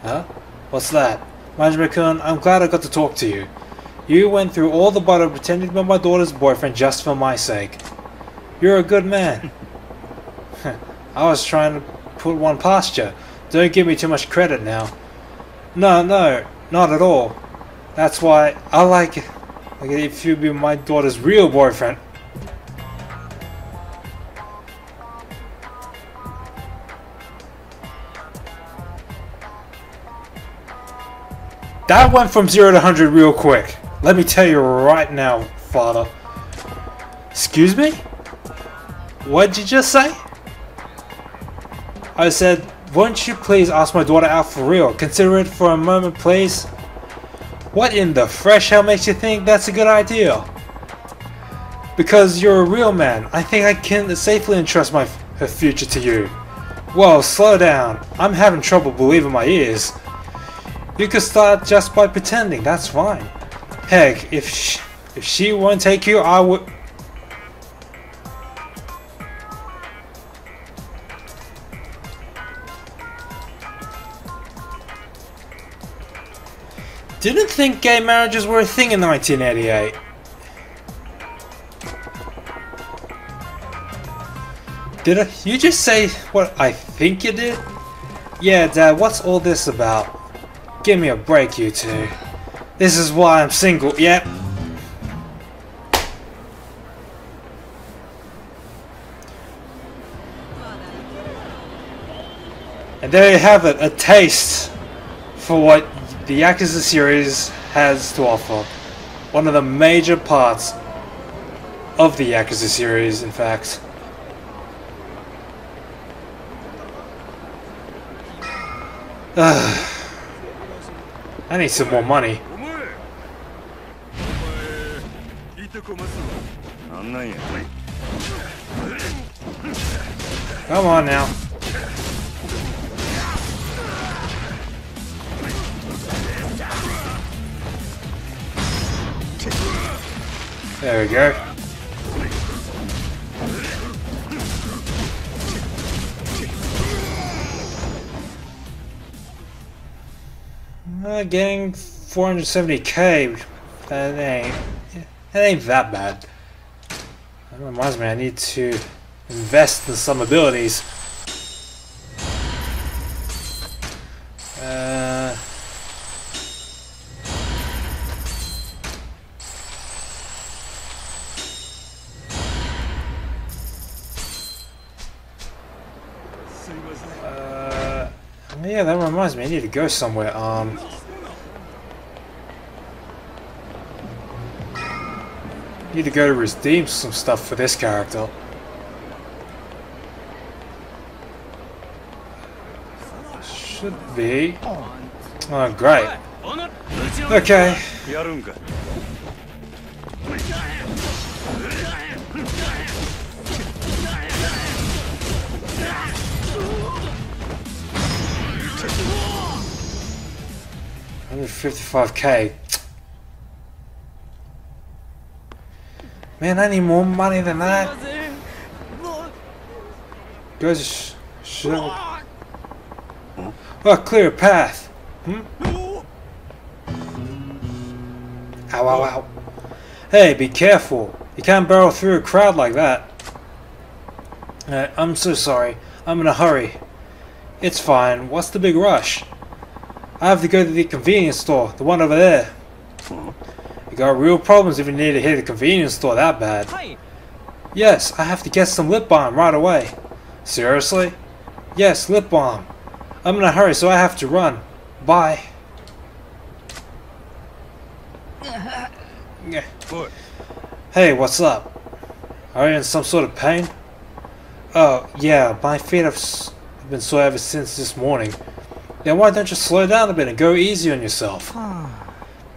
Huh? What's that? Majima-kun, I'm glad I got to talk to you. You went through all the bother pretending to be my daughter's boyfriend just for my sake. You're a good man. I was trying to put one past you. Don't give me too much credit now. No, not at all. That's why I like it if you be my daughter's real boyfriend. That went from 0 to 100 real quick. Let me tell you right now, father. Excuse me? What did you just say? I said, won't you please ask my daughter out for real? Consider it for a moment, please. What in the fresh hell makes you think that's a good idea? Because you're a real man. I think I can safely entrust her future to you. Whoa, slow down. I'm having trouble believing my ears. You could start just by pretending, that's fine. Heck, if she won't take you, I would... Didn't think gay marriages were a thing in 1988. Did you just say what I think you did? Yeah, Dad, what's all this about? Give me a break, you two. This is why I'm single, yep. And there you have it, a taste for what the Yakuza series has to offer. One of the major parts of the Yakuza series, in fact. I need some more money. Come on now. There we go. Getting 470k. That ain't that bad. That reminds me, I need to invest in some abilities. Yeah, that reminds me, I need to go somewhere. Need to go to redeem some stuff for this character. Should be. Oh, great. Okay. $155k. Man, I need more money than that. Go to oh, clear a path. Ow, ow, ow. Hey, be careful. You can't barrel through a crowd like that. I'm so sorry. I'm in a hurry. It's fine. What's the big rush? I have to go to the convenience store, the one over there. You got real problems if you need to hit a convenience store that bad. Yes, I have to get some lip balm right away. Seriously? Yes, lip balm. I'm in a hurry, so I have to run. Bye. Hey, what's up? Are you in some sort of pain? Oh, yeah, my feet have been sore ever since this morning. Then why don't you slow down a bit and go easy on yourself?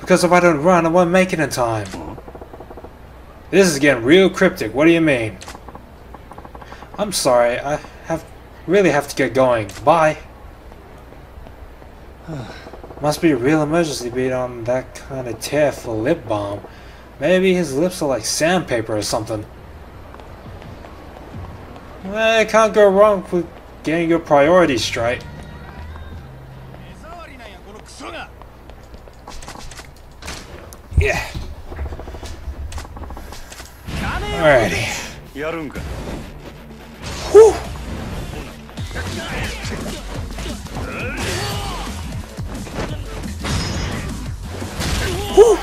Because if I don't run, I won't make it in time. This is getting real cryptic. What do you mean? I'm sorry. I really have to get going. Bye. Must be a real emergency being on that kind of tear for lip balm. Maybe his lips are like sandpaper or something. Well, I can't go wrong with getting your priorities straight. Yeah. Alrighty. Whew. Whew.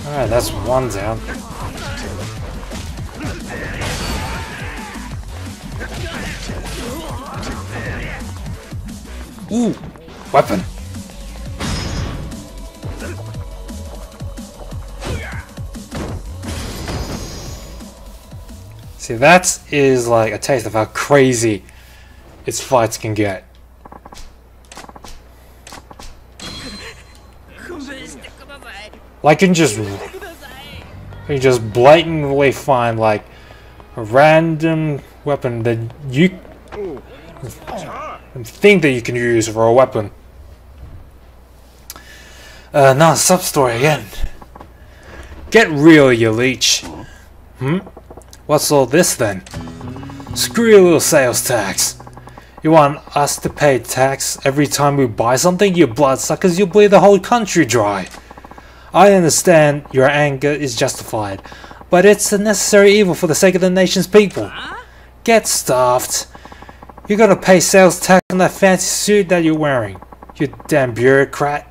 Alright, that's one down. Ooh, weapon. See, that is like a taste of how crazy its fights can get. Like you can just blatantly find like a random weapon that you think that you can use for a weapon. Now sub story again. Get real, you leech. What's all this then? Screw your little sales tax. You want us to pay tax every time we buy something? You bloodsuckers, you'll bleed the whole country dry. I understand your anger is justified, but it's a necessary evil for the sake of the nation's people. Get stuffed. You're gonna pay sales tax on that fancy suit that you're wearing, you damn bureaucrat.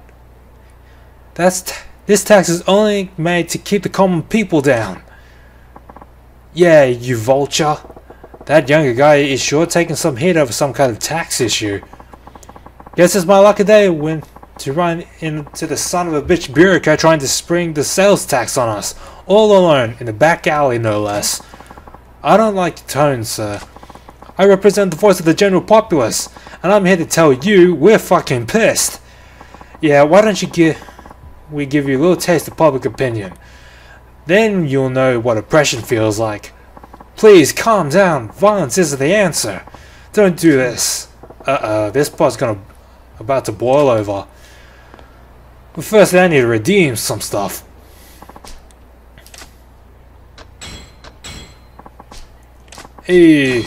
This tax is only made to keep the common people down. Yeah, you vulture. That younger guy is sure taking some hit over some kind of tax issue. Guess it's my lucky day when to run into the son of a bitch bureaucrat trying to spring the sales tax on us, all alone in the back alley no less. I don't like your tone, sir. I represent the voice of the general populace, and I'm here to tell you we're fucking pissed. Yeah, why don't we give you a little taste of public opinion. Then you'll know what oppression feels like. Please calm down. Violence isn't the answer. Don't do this. This pot's about to boil over. But first I need to redeem some stuff. Hey.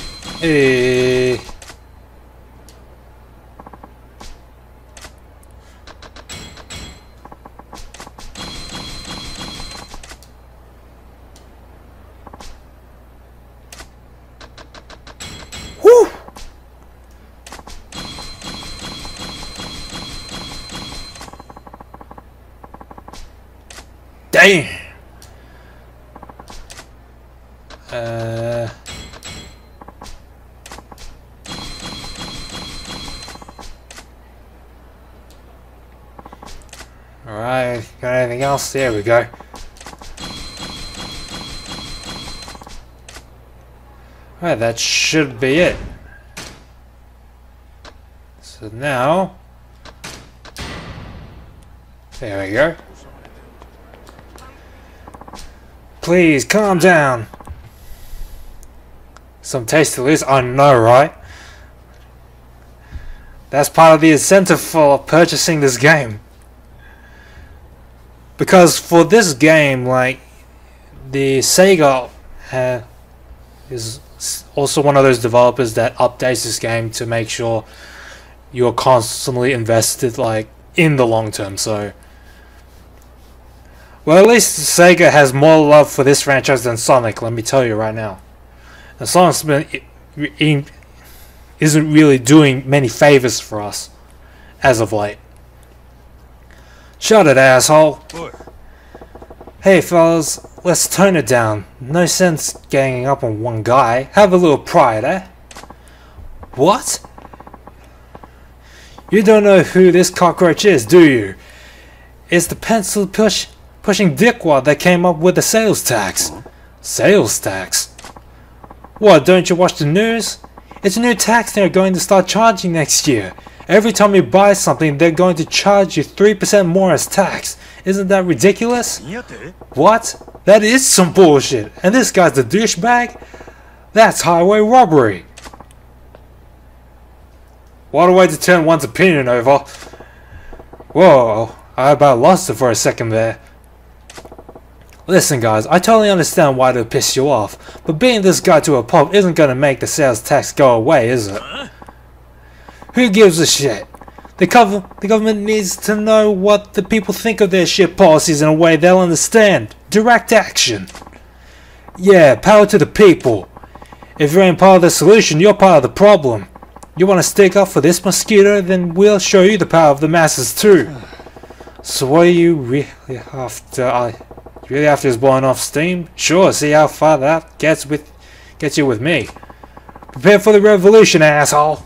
Whew. Damn. Alright, got anything else? There we go. Alright, that should be it. So now... There we go. Please, calm down. Some taste to lose? I know, right? That's part of the incentive for purchasing this game. Because for this game, like, the Sega is also one of those developers that updates this game to make sure you're constantly invested, like, in the long term. So, well, at least Sega has more love for this franchise than Sonic. Let me tell you right now. And Sonic's isn't really doing many favors for us as of late. Shut it, asshole. Boy. Hey fellas, let's tone it down. No sense ganging up on one guy. Have a little pride, eh? What? You don't know who this cockroach is, do you? It's the pencil pushing dickwad that came up with the sales tax. Sales tax? What, don't you watch the news? It's a new tax they're going to start charging next year. Every time you buy something, they're going to charge you 3% more as tax. Isn't that ridiculous? What? That is some bullshit. And this guy's the douchebag? That's highway robbery. What a way to turn one's opinion over. Whoa, I about lost it for a second there. Listen guys, I totally understand why it'll piss you off, but beating this guy to a pulp isn't going to make the sales tax go away, is it? Who gives a shit? The government needs to know what the people think of their shit policies in a way they'll understand. Direct action. Yeah, power to the people. If you ain't part of the solution, you're part of the problem. You want to stick up for this mosquito, then we'll show you the power of the masses too. So what are you really after? Really after is blowing off steam? Sure, see how far that gets you with me. Prepare for the revolution, asshole.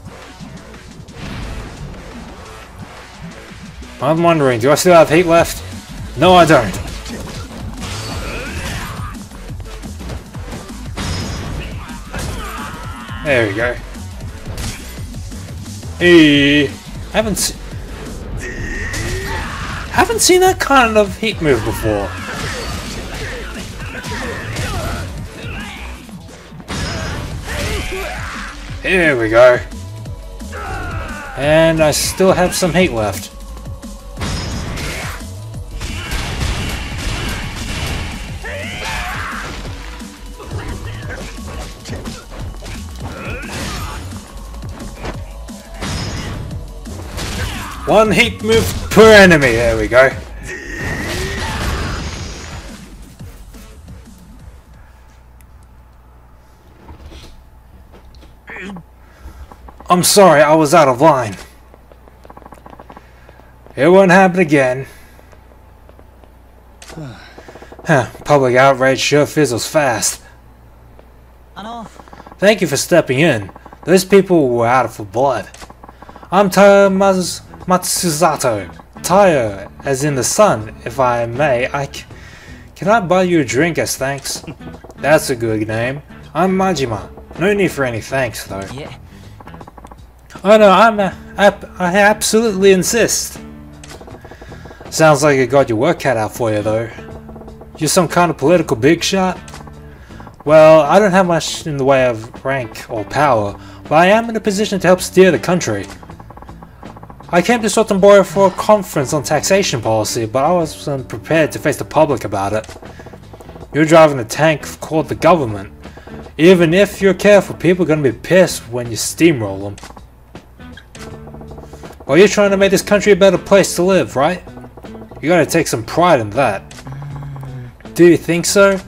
I'm wondering, do I still have heat left? No, I don't. There we go. Hey, haven't seen that kind of heat move before. Here we go. And I still have some heat left. One heat move per enemy, there we go. I'm sorry, I was out of line. It won't happen again. Public outrage sure fizzles fast. Thank you for stepping in. Those people were out of blood. I'm Matsuzato. Tayo, as in the sun, if I may. Can I buy you a drink as thanks? That's a good name. I'm Majima. No need for any thanks, though. Yeah. Oh no, I absolutely insist. Sounds like you got your work cut out for you, though. You're some kind of political big shot? Well, I don't have much in the way of rank or power, but I am in a position to help steer the country. I came to Sotenboro for a conference on taxation policy, but I wasn't prepared to face the public about it. You're driving a tank called the government. Even if you're careful, people are going to be pissed when you steamroll them. Well, you're trying to make this country a better place to live, right? You gotta take some pride in that. Do you think so?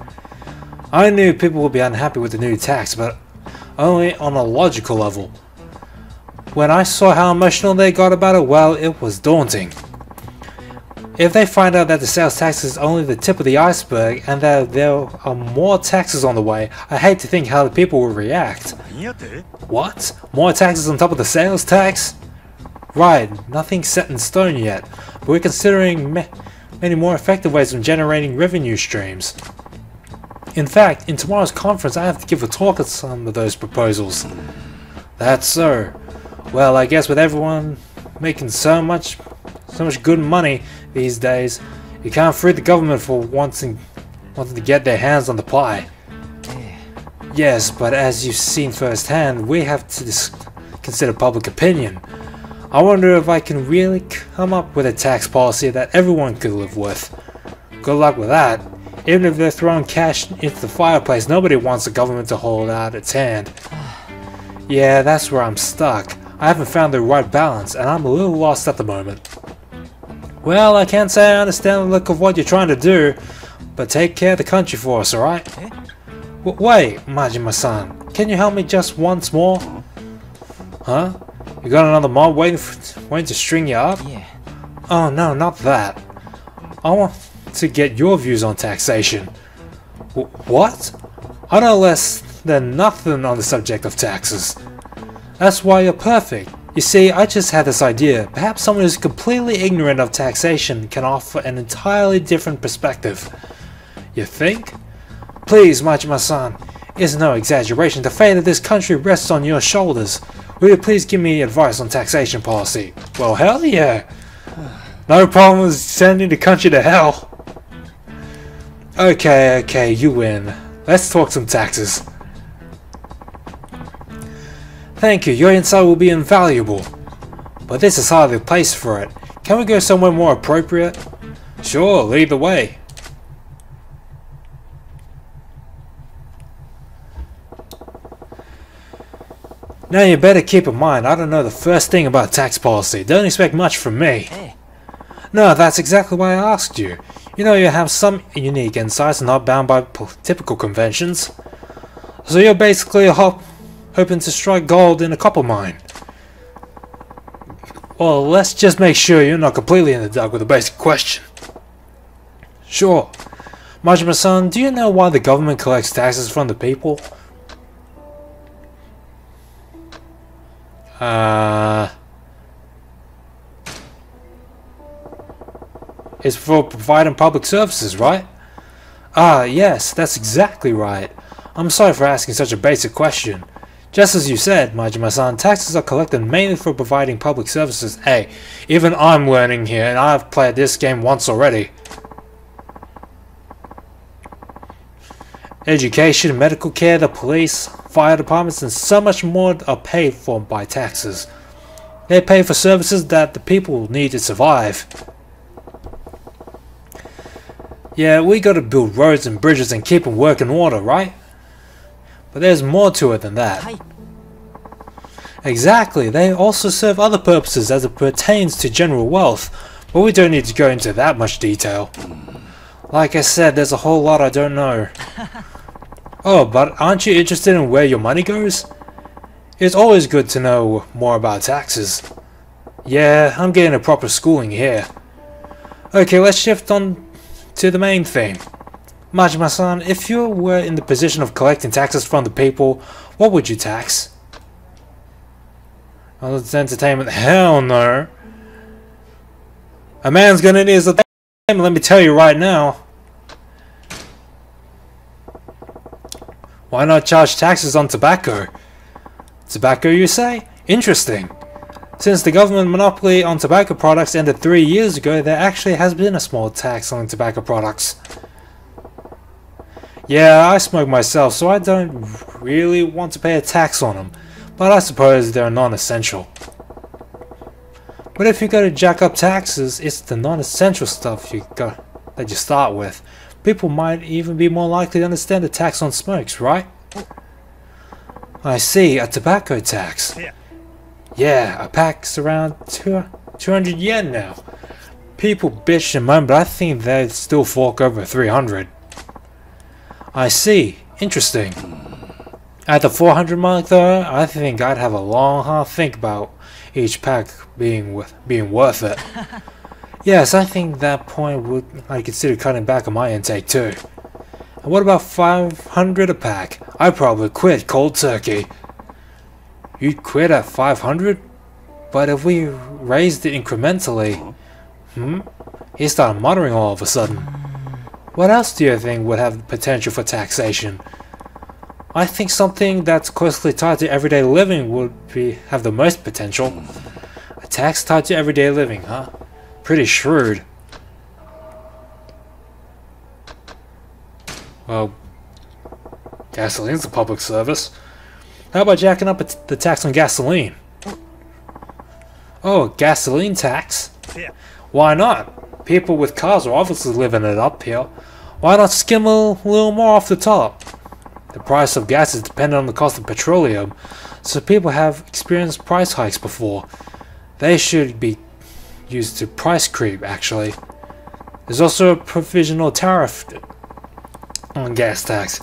I knew people would be unhappy with the new tax, but only on a logical level. When I saw how emotional they got about it, well, it was daunting. If they find out that the sales tax is only the tip of the iceberg and that there are more taxes on the way, I hate to think how the people will react. What? More taxes on top of the sales tax? Right, nothing's set in stone yet, but we're considering many more effective ways of generating revenue streams. In fact, in tomorrow's conference I have to give a talk on some of those proposals. That's so. Well, I guess with everyone making so much good money these days, you can't free the government for wanting to get their hands on the pie. Yes, but as you've seen firsthand, we have to consider public opinion. I wonder if I can really come up with a tax policy that everyone could live with. Good luck with that. Even if they're throwing cash into the fireplace, nobody wants the government to hold out its hand. Yeah, that's where I'm stuck. I haven't found the right balance, and I'm a little lost at the moment. Well, I can't say I understand the look of what you're trying to do, but take care of the country for us, alright? Wait, Majima-san, can you help me just once more? Huh? You got another mob waiting to string you up? Yeah. Oh no, not that. I want to get your views on taxation. What? I know less than nothing on the subject of taxes. That's why you're perfect. You see, I just had this idea. Perhaps someone who's completely ignorant of taxation can offer an entirely different perspective. You think? Please, Majima-san, it's no exaggeration. The fate of this country rests on your shoulders. Will you please give me advice on taxation policy? Well, hell yeah! No problem with sending the country to hell. Okay, you win. Let's talk some taxes. Thank you, your insight will be invaluable. But this is hardly the place for it. Can we go somewhere more appropriate? Sure, lead the way. Now you better keep in mind, I don't know the first thing about tax policy. Don't expect much from me. Hey. No, that's exactly why I asked you. You know you have some unique insights not bound by typical conventions. So you're basically hoping to strike gold in a copper mine. Well, let's just make sure you're not completely in the dark with a basic question. Sure. Majima-san, do you know why the government collects taxes from the people? It's for providing public services, right? Ah, yes, that's exactly right. I'm sorry for asking such a basic question. Just as you said, Majima-san, taxes are collected mainly for providing public services. Hey, even I'm learning here, and I've played this game once already. Education, medical care, the police, fire departments, and so much more are paid for by taxes. They pay for services that the people need to survive. Yeah, we gotta build roads and bridges and keep them working order, right? But there's more to it than that. Hi. Exactly, they also serve other purposes as it pertains to general wealth, but we don't need to go into that much detail. Like I said, there's a whole lot I don't know. Oh, but aren't you interested in where your money goes? It's always good to know more about taxes. Yeah, I'm getting a proper schooling here. Okay, let's shift on to the main theme. Majima-san, if you were in the position of collecting taxes from the people, what would you tax? Oh, it's entertainment. Hell no. A man's gonna need his entertainment, let me tell you right now. Why not charge taxes on tobacco? Tobacco, you say? Interesting. Since the government monopoly on tobacco products ended 3 years ago, there actually has been a small tax on tobacco products. Yeah, I smoke myself, so I don't really want to pay a tax on them, but I suppose they're non-essential. But if you're going to jack up taxes, it's the non-essential stuff that you start with. People might even be more likely to understand the tax on smokes, right? I see, a tobacco tax. Yeah, a pack's around 200 yen now. People bitch and moan, but I think they'd still fork over 300. I see, interesting. At the 400 mark though, I think I'd have a long hard think about each pack being worth it. Yes, I think that point I'd consider cutting back on my intake too. And what about 500 a pack? I'd probably quit cold turkey. You'd quit at 500? But if we raised it incrementally... He started muttering all of a sudden. What else do you think would have potential for taxation? I think something that's closely tied to everyday living would have the most potential. A tax tied to everyday living, huh? Pretty shrewd. Well, gasoline's a public service. How about jacking up the tax on gasoline? Oh, gasoline tax? Why not? People with cars are obviously living it up here. Why not skim a little more off the top? The price of gas is dependent on the cost of petroleum, so people have experienced price hikes before. They should be used to price creep, actually. There's also a provisional tariff on gas tax.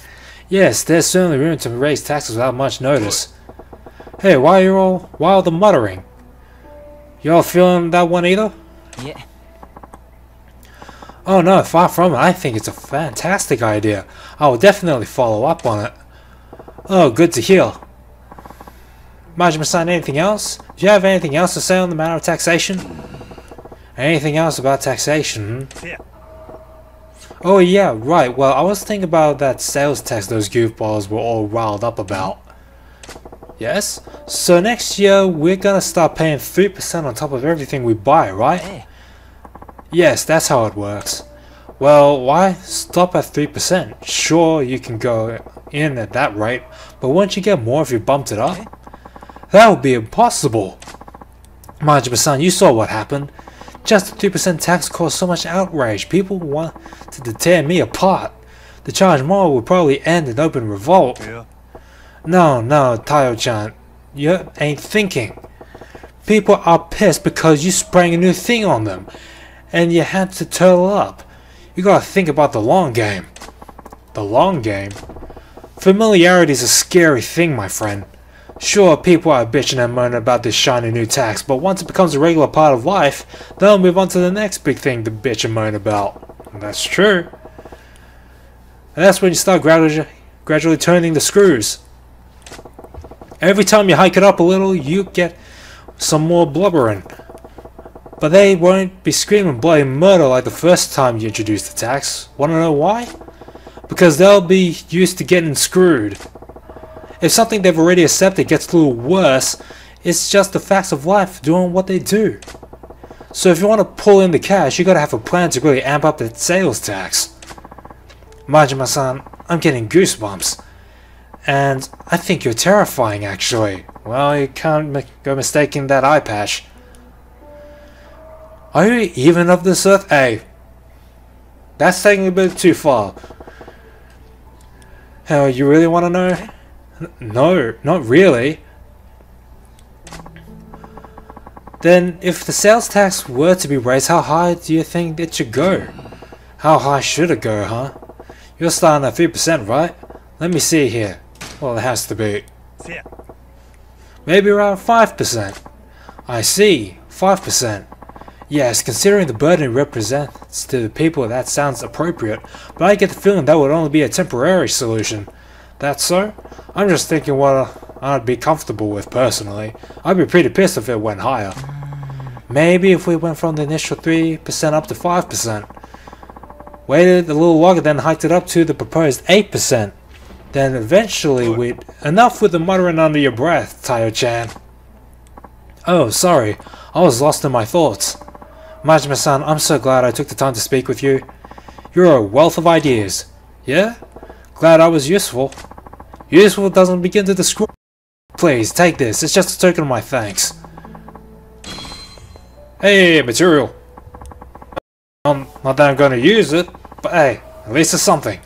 Yes, there's certainly room to raise taxes without much notice. Hey, why are you all wild and muttering? You all feeling that one either? Yeah. Oh no, far from it. I think it's a fantastic idea. I will definitely follow up on it. Oh, good to hear. Majima-san, anything else? Do you have anything else to say on the matter of taxation? Anything else about taxation? Yeah. Oh yeah, right. Well, I was thinking about that sales tax those goofballs were all riled up about. Yes? So next year, we're gonna start paying 3% on top of everything we buy, right? Hey. Yes, that's how it works. Well, why stop at 3%? Sure, you can go in at that rate, but won't you get more if you bumped it up? That would be impossible. Majima-san, you saw what happened. Just a 3% tax caused so much outrage. People wanted to tear me apart. The charge more would probably end in open revolt. Yeah. No, Tayo-chan. You ain't thinking. People are pissed because you sprang a new thing on them, and you had to turtle up. You gotta think about the long game. The long game? Familiarity is a scary thing, my friend. Sure, people are bitching and moaning about this shiny new tax, but once it becomes a regular part of life, they'll move on to the next big thing to bitch and moan about. That's true. And that's when you start gradually turning the screws. Every time you hike it up a little, you get some more blubbering. But they won't be screaming bloody murder like the first time you introduce the tax. Wanna know why? Because they'll be used to getting screwed. If something they've already accepted gets a little worse, it's just the facts of life doing what they do. So if you want to pull in the cash, you gotta have a plan to really amp up the sales tax. Majima-san, I'm getting goosebumps. And I think you're terrifying, actually. Well, you can't go mistaking that eye patch. Are you even of this earth? Hey, that's taking a bit too far. Hell, you really want to know? No, not really. Then, if the sales tax were to be raised, how high do you think it should go? How high should it go, huh? You're starting at 3%, right? Let me see here. Well, it has to be. Yeah. Maybe around 5%. I see, 5%. Yes, considering the burden it represents to the people, that sounds appropriate, but I get the feeling that would only be a temporary solution. That's so? I'm just thinking what I'd be comfortable with personally. I'd be pretty pissed if it went higher. Maybe if we went from the initial 3% up to 5%. Waited a little longer, then hiked it up to the proposed 8%. Then eventually we'd... Enough with the muttering under your breath, Tayo-chan. Oh, sorry. I was lost in my thoughts. Majima-san, I'm so glad I took the time to speak with you. You're a wealth of ideas. Yeah? Glad I was useful. Useful doesn't begin to describe... Please, take this. It's just a token of my thanks. Hey, material. Not that I'm going to use it, but hey, at least it's something.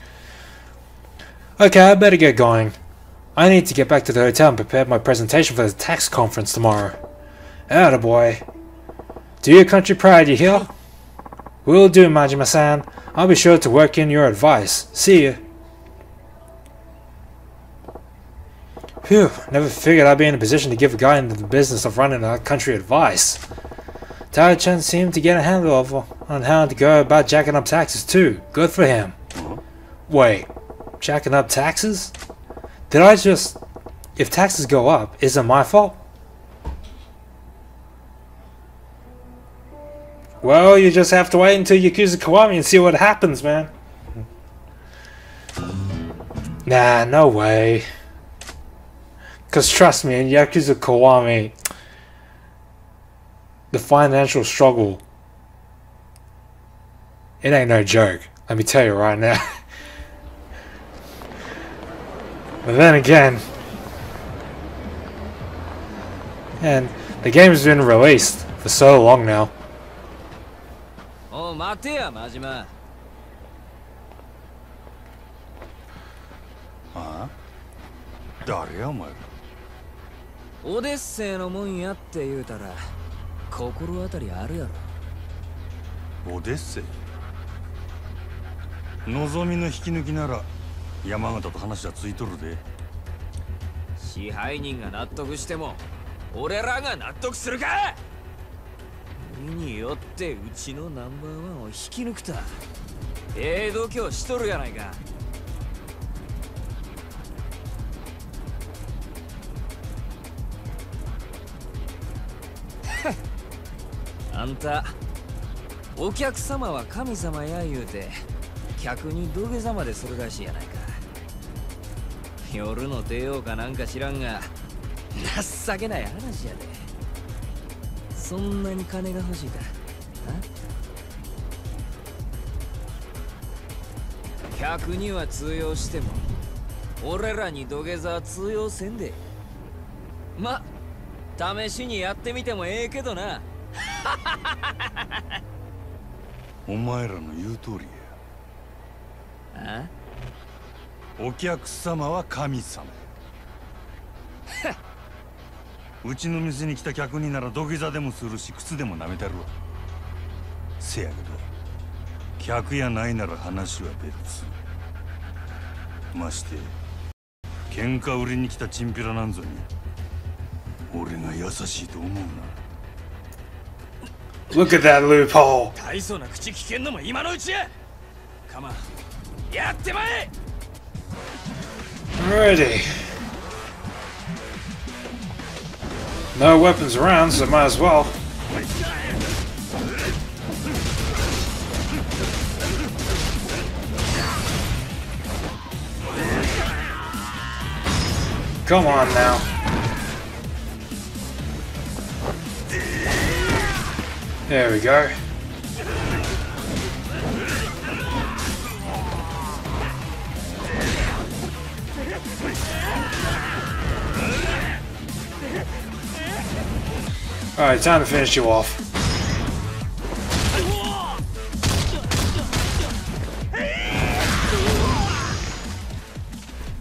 Okay, I better get going. I need to get back to the hotel and prepare my presentation for the tax conference tomorrow. Attaboy. Do your country proud, you hear? Will do, Majima-san. I'll be sure to work in your advice. See you. Phew, never figured I'd be in a position to give a guy into the business of running our country advice. Tayo-chan seemed to get a handle on how to go about jacking up taxes too. Good for him. Wait, jacking up taxes? Did I just... If taxes go up, is it my fault? Well, you just have to wait until Yakuza Kiwami and see what happens, man. Nah, no way. Cause trust me, in Yakuza Kiwami, the financial struggle, it ain't no joke. Let me tell you right now. But then again, and the game's been released for so long now. Oh, 待てや、真島。ああ？誰やお前ら。オデッセイのもんやって言うたら心当たりあるやろ。オデッセイ？のぞみの引き抜きなら山形と話はついとるで。支配人が納得しても俺らが納得するか。によってうちのナンバーワンを引き抜くた。度胸しとるやないか。あんた、お客様は神様や言うて客に土下座までするらしいやないか。夜の帝王かなんか知らんが情けない話やで。そんなに金が欲しいか。客には通用しても俺らに土下座は通用せんで。ま、試しにやってみてもええけどな。お前らの言う通りや。お客様は神様や。うちの店に来た客になら土下座でもするし靴でも舐めたるわ。せやけど客やないなら話は別。まして喧嘩売りに来たチンピラなんぞに俺が優しいと思うな。Look at that loophole. 大層な口聞けんのも今のうちや。カマン、やってまえ。Alrighty. No weapons around, so might as well. Come on now. There we go. Alright, time to finish you off.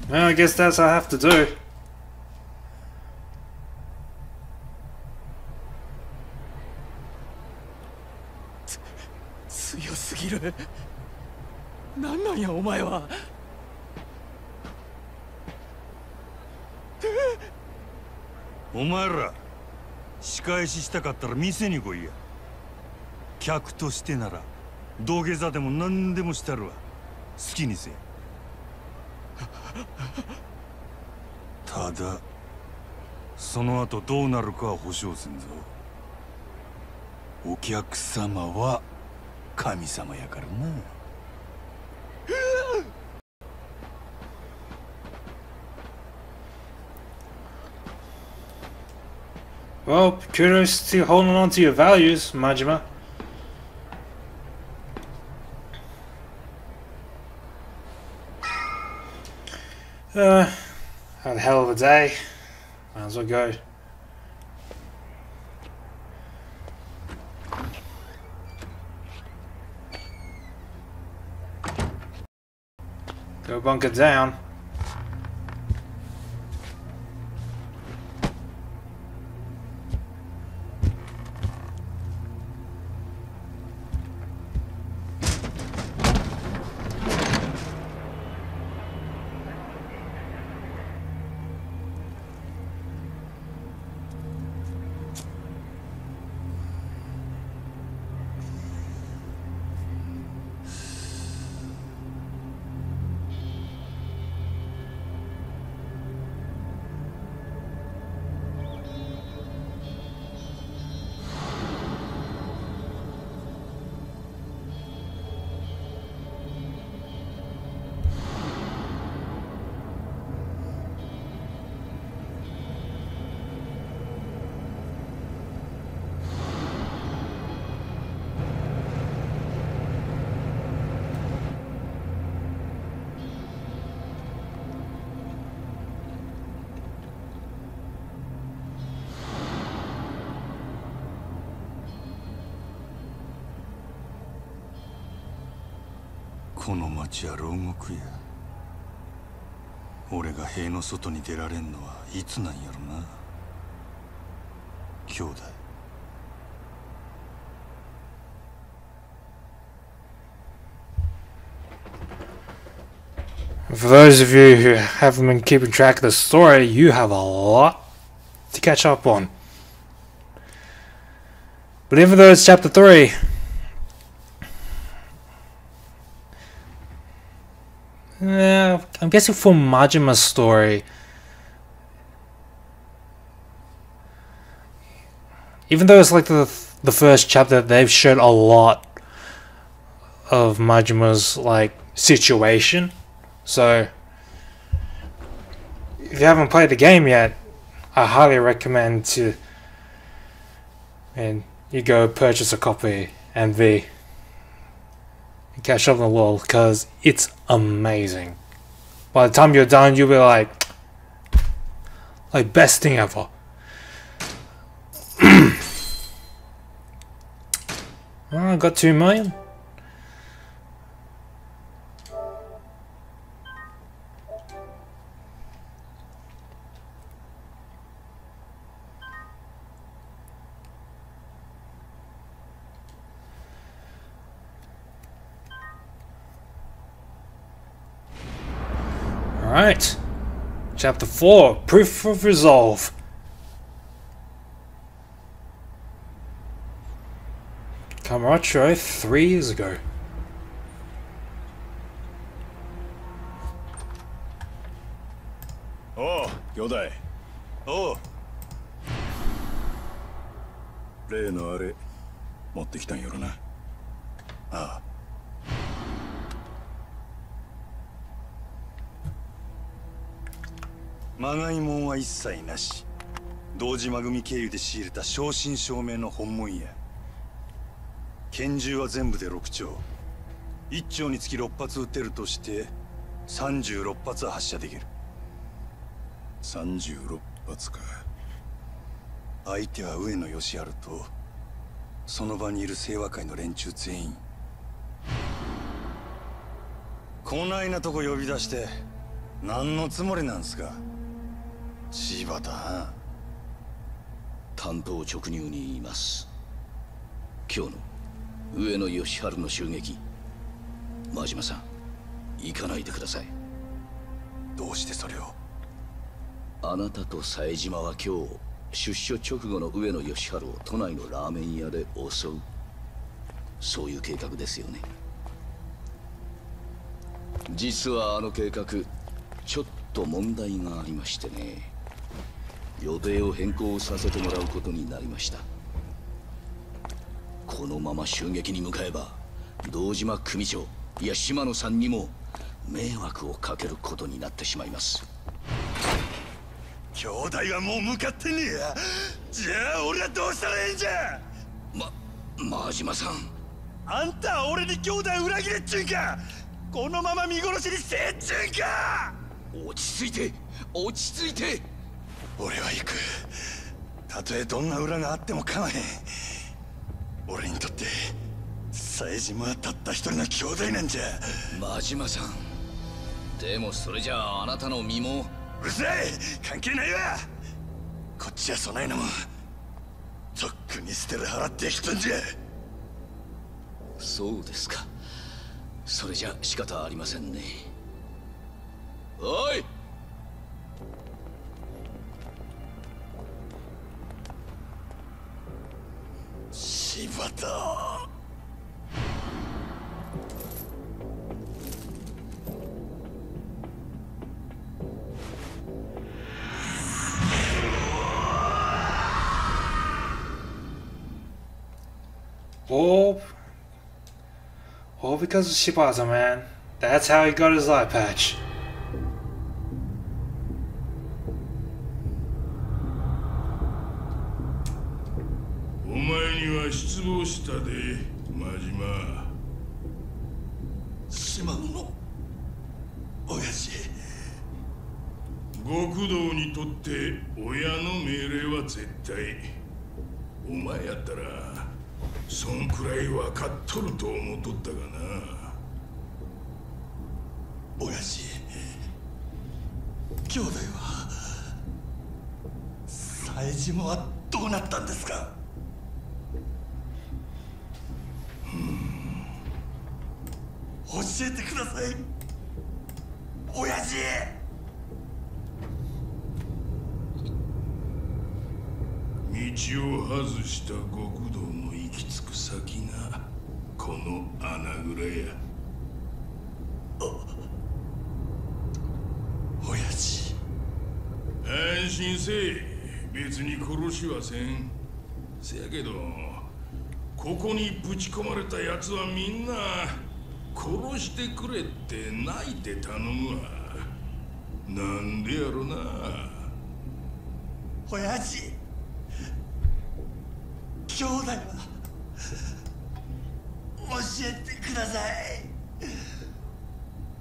Well, I guess that's what I have to do. 強すぎる。なんなんやお前は。お前ら仕返ししたかったら店に来いや。客としてなら土下座でも何でもしたるわ。好きにせ。ただその後どうなるかは保証せんぞ。お客様は神様やからな。Well, kudos to holding on to your values, Majima. Had a hell of a day. Might as well go. Go bunker down.この町は牢獄や。俺が塀の外に出られんのはいつなんやろな、兄弟。For those of you who haven't been keeping track of the story, you have a lot to catch up on. But even though it's chapter 3, I'm guessing for Majima's story, even though it's like the first chapter, they've showed a lot of Majima's like situation. So if you haven't played the game yet, I highly recommend to you go purchase a copy and catch up on the world, because it's amazing. By the time you're done, you'll be like best thing ever. Well, I got 2 million. Alright, chapter 4, Proof of Resolve. Camacho 3 years ago. Oh, 兄弟。おう。例のあれ持ってきたんやろな。ああ。まがいもんは一切なし。堂島組経由で仕入れた正真正銘の本物や。拳銃は全部で6丁。1丁につき6発撃てるとして36発は発射できる。36発か。相手は上野義治とその場にいる清和会の連中全員。こないなとこ呼び出して何のつもりなんすか、柴田。担当直入に言います。今日の上野義治の襲撃、真島さん行かないでください。どうしてそれを。あなたと冴島は今日出所直後の上野義治を都内のラーメン屋で襲う、そういう計画ですよね。実はあの計画ちょっと問題がありましてね、予定を変更させてもらうことになりました。このまま襲撃に向かえば堂島組長、いや島野さんにも迷惑をかけることになってしまいます。兄弟はもう向かってねえや。じゃあ俺はどうしたらええんじゃ。真島さん、あんたは俺に兄弟裏切れっちゅうんか。このまま見殺しにせえっちゅうんか。落ち着いて落ち着いて。俺は行く。たとえどんな裏があっても構わへん。俺にとって冴島はたった一人の兄弟なんじゃ。真島さん、でもそれじゃああなたの身も。うるさい、関係ないわ。こっちはそないなもんとっくに捨てる払ってきたんじゃ。そうですか。それじゃ仕方ありませんね。おい、柴田。All because of Shibata, man. That's how he got his eye patch. お前には失望したで、真島。島野の親父。極道にとって親の命令は絶対。お前やったらそんくらい分かっとると思っとったがな。親父、兄弟は冴島はどうなったんですか。教えてください親父。道を外した極道の行き着く先がこの穴蔵や。親父、安心せえ。別に殺しはせん。せやけどここにぶち込まれたやつはみんな殺してくれって泣いて頼むわ。なんでやろな。親父、兄弟は教えてください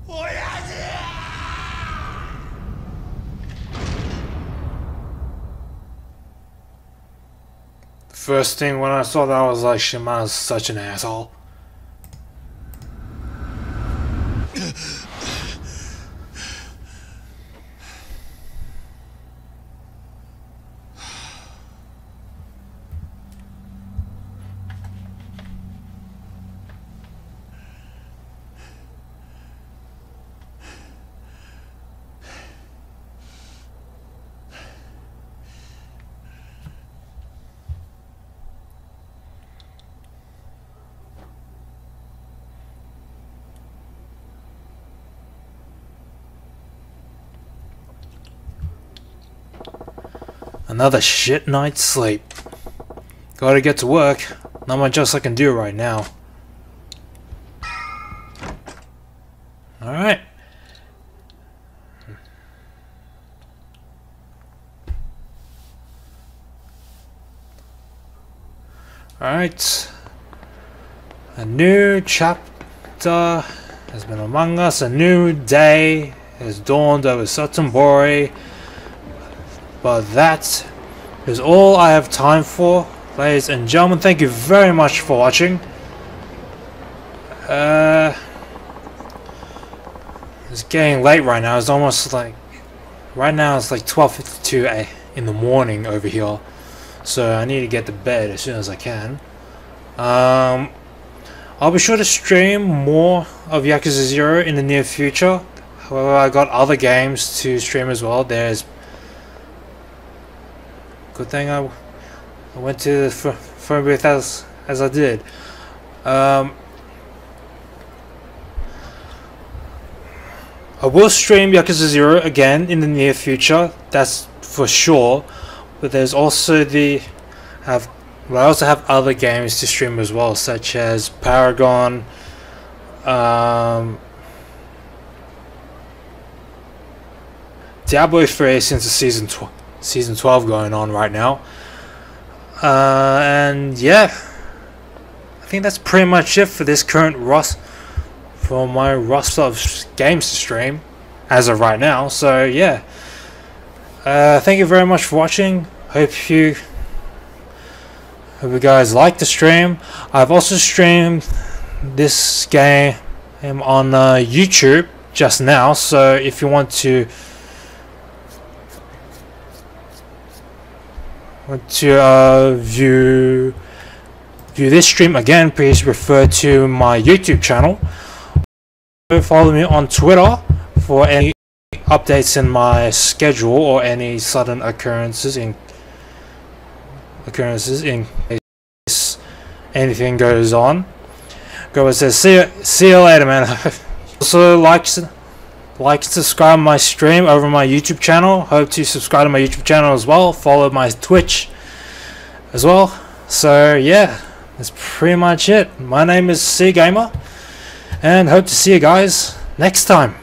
親父。First thing when I saw that, I was like, Shima's such an asshole. Another shit night's sleep. Gotta get to work. Not much else I can do right now. Alright. Alright. A new chapter has been among us. A new day has dawned over Sotenbori. But that is all I have time for, ladies and gentlemen. Thank you very much for watching. It's getting late right now. It's almost like right now it's like 12:52 in the morning over here, so I need to get to bed as soon as I can. I'll be sure to stream more of Yakuza 0 in the near future. However, I got other games to stream as well. There's good thing I went to the phone booth as I did. I will stream Yakuza 0 again in the near future, that's for sure. But there's also I also have other games to stream as well, such as Paragon, Diablo 3 since the season 12 going on right now. And yeah, I think that's pretty much it for this current for my roster of games to stream as of right now. So yeah, thank you very much for watching. Hope you guys like the stream. I've also streamed this game on YouTube just now, so if you want to view this stream again, please refer to my YouTube channel. Follow me on Twitter for any updates in my schedule or any sudden occurrences in case anything goes on. Go says see you later, man. Also like subscribe my stream over my YouTube channel. Hope to subscribe to my YouTube channel as well. Follow my Twitch as well. So yeah, that's pretty much it. My name is TheCGamer, and hope to see you guys next time.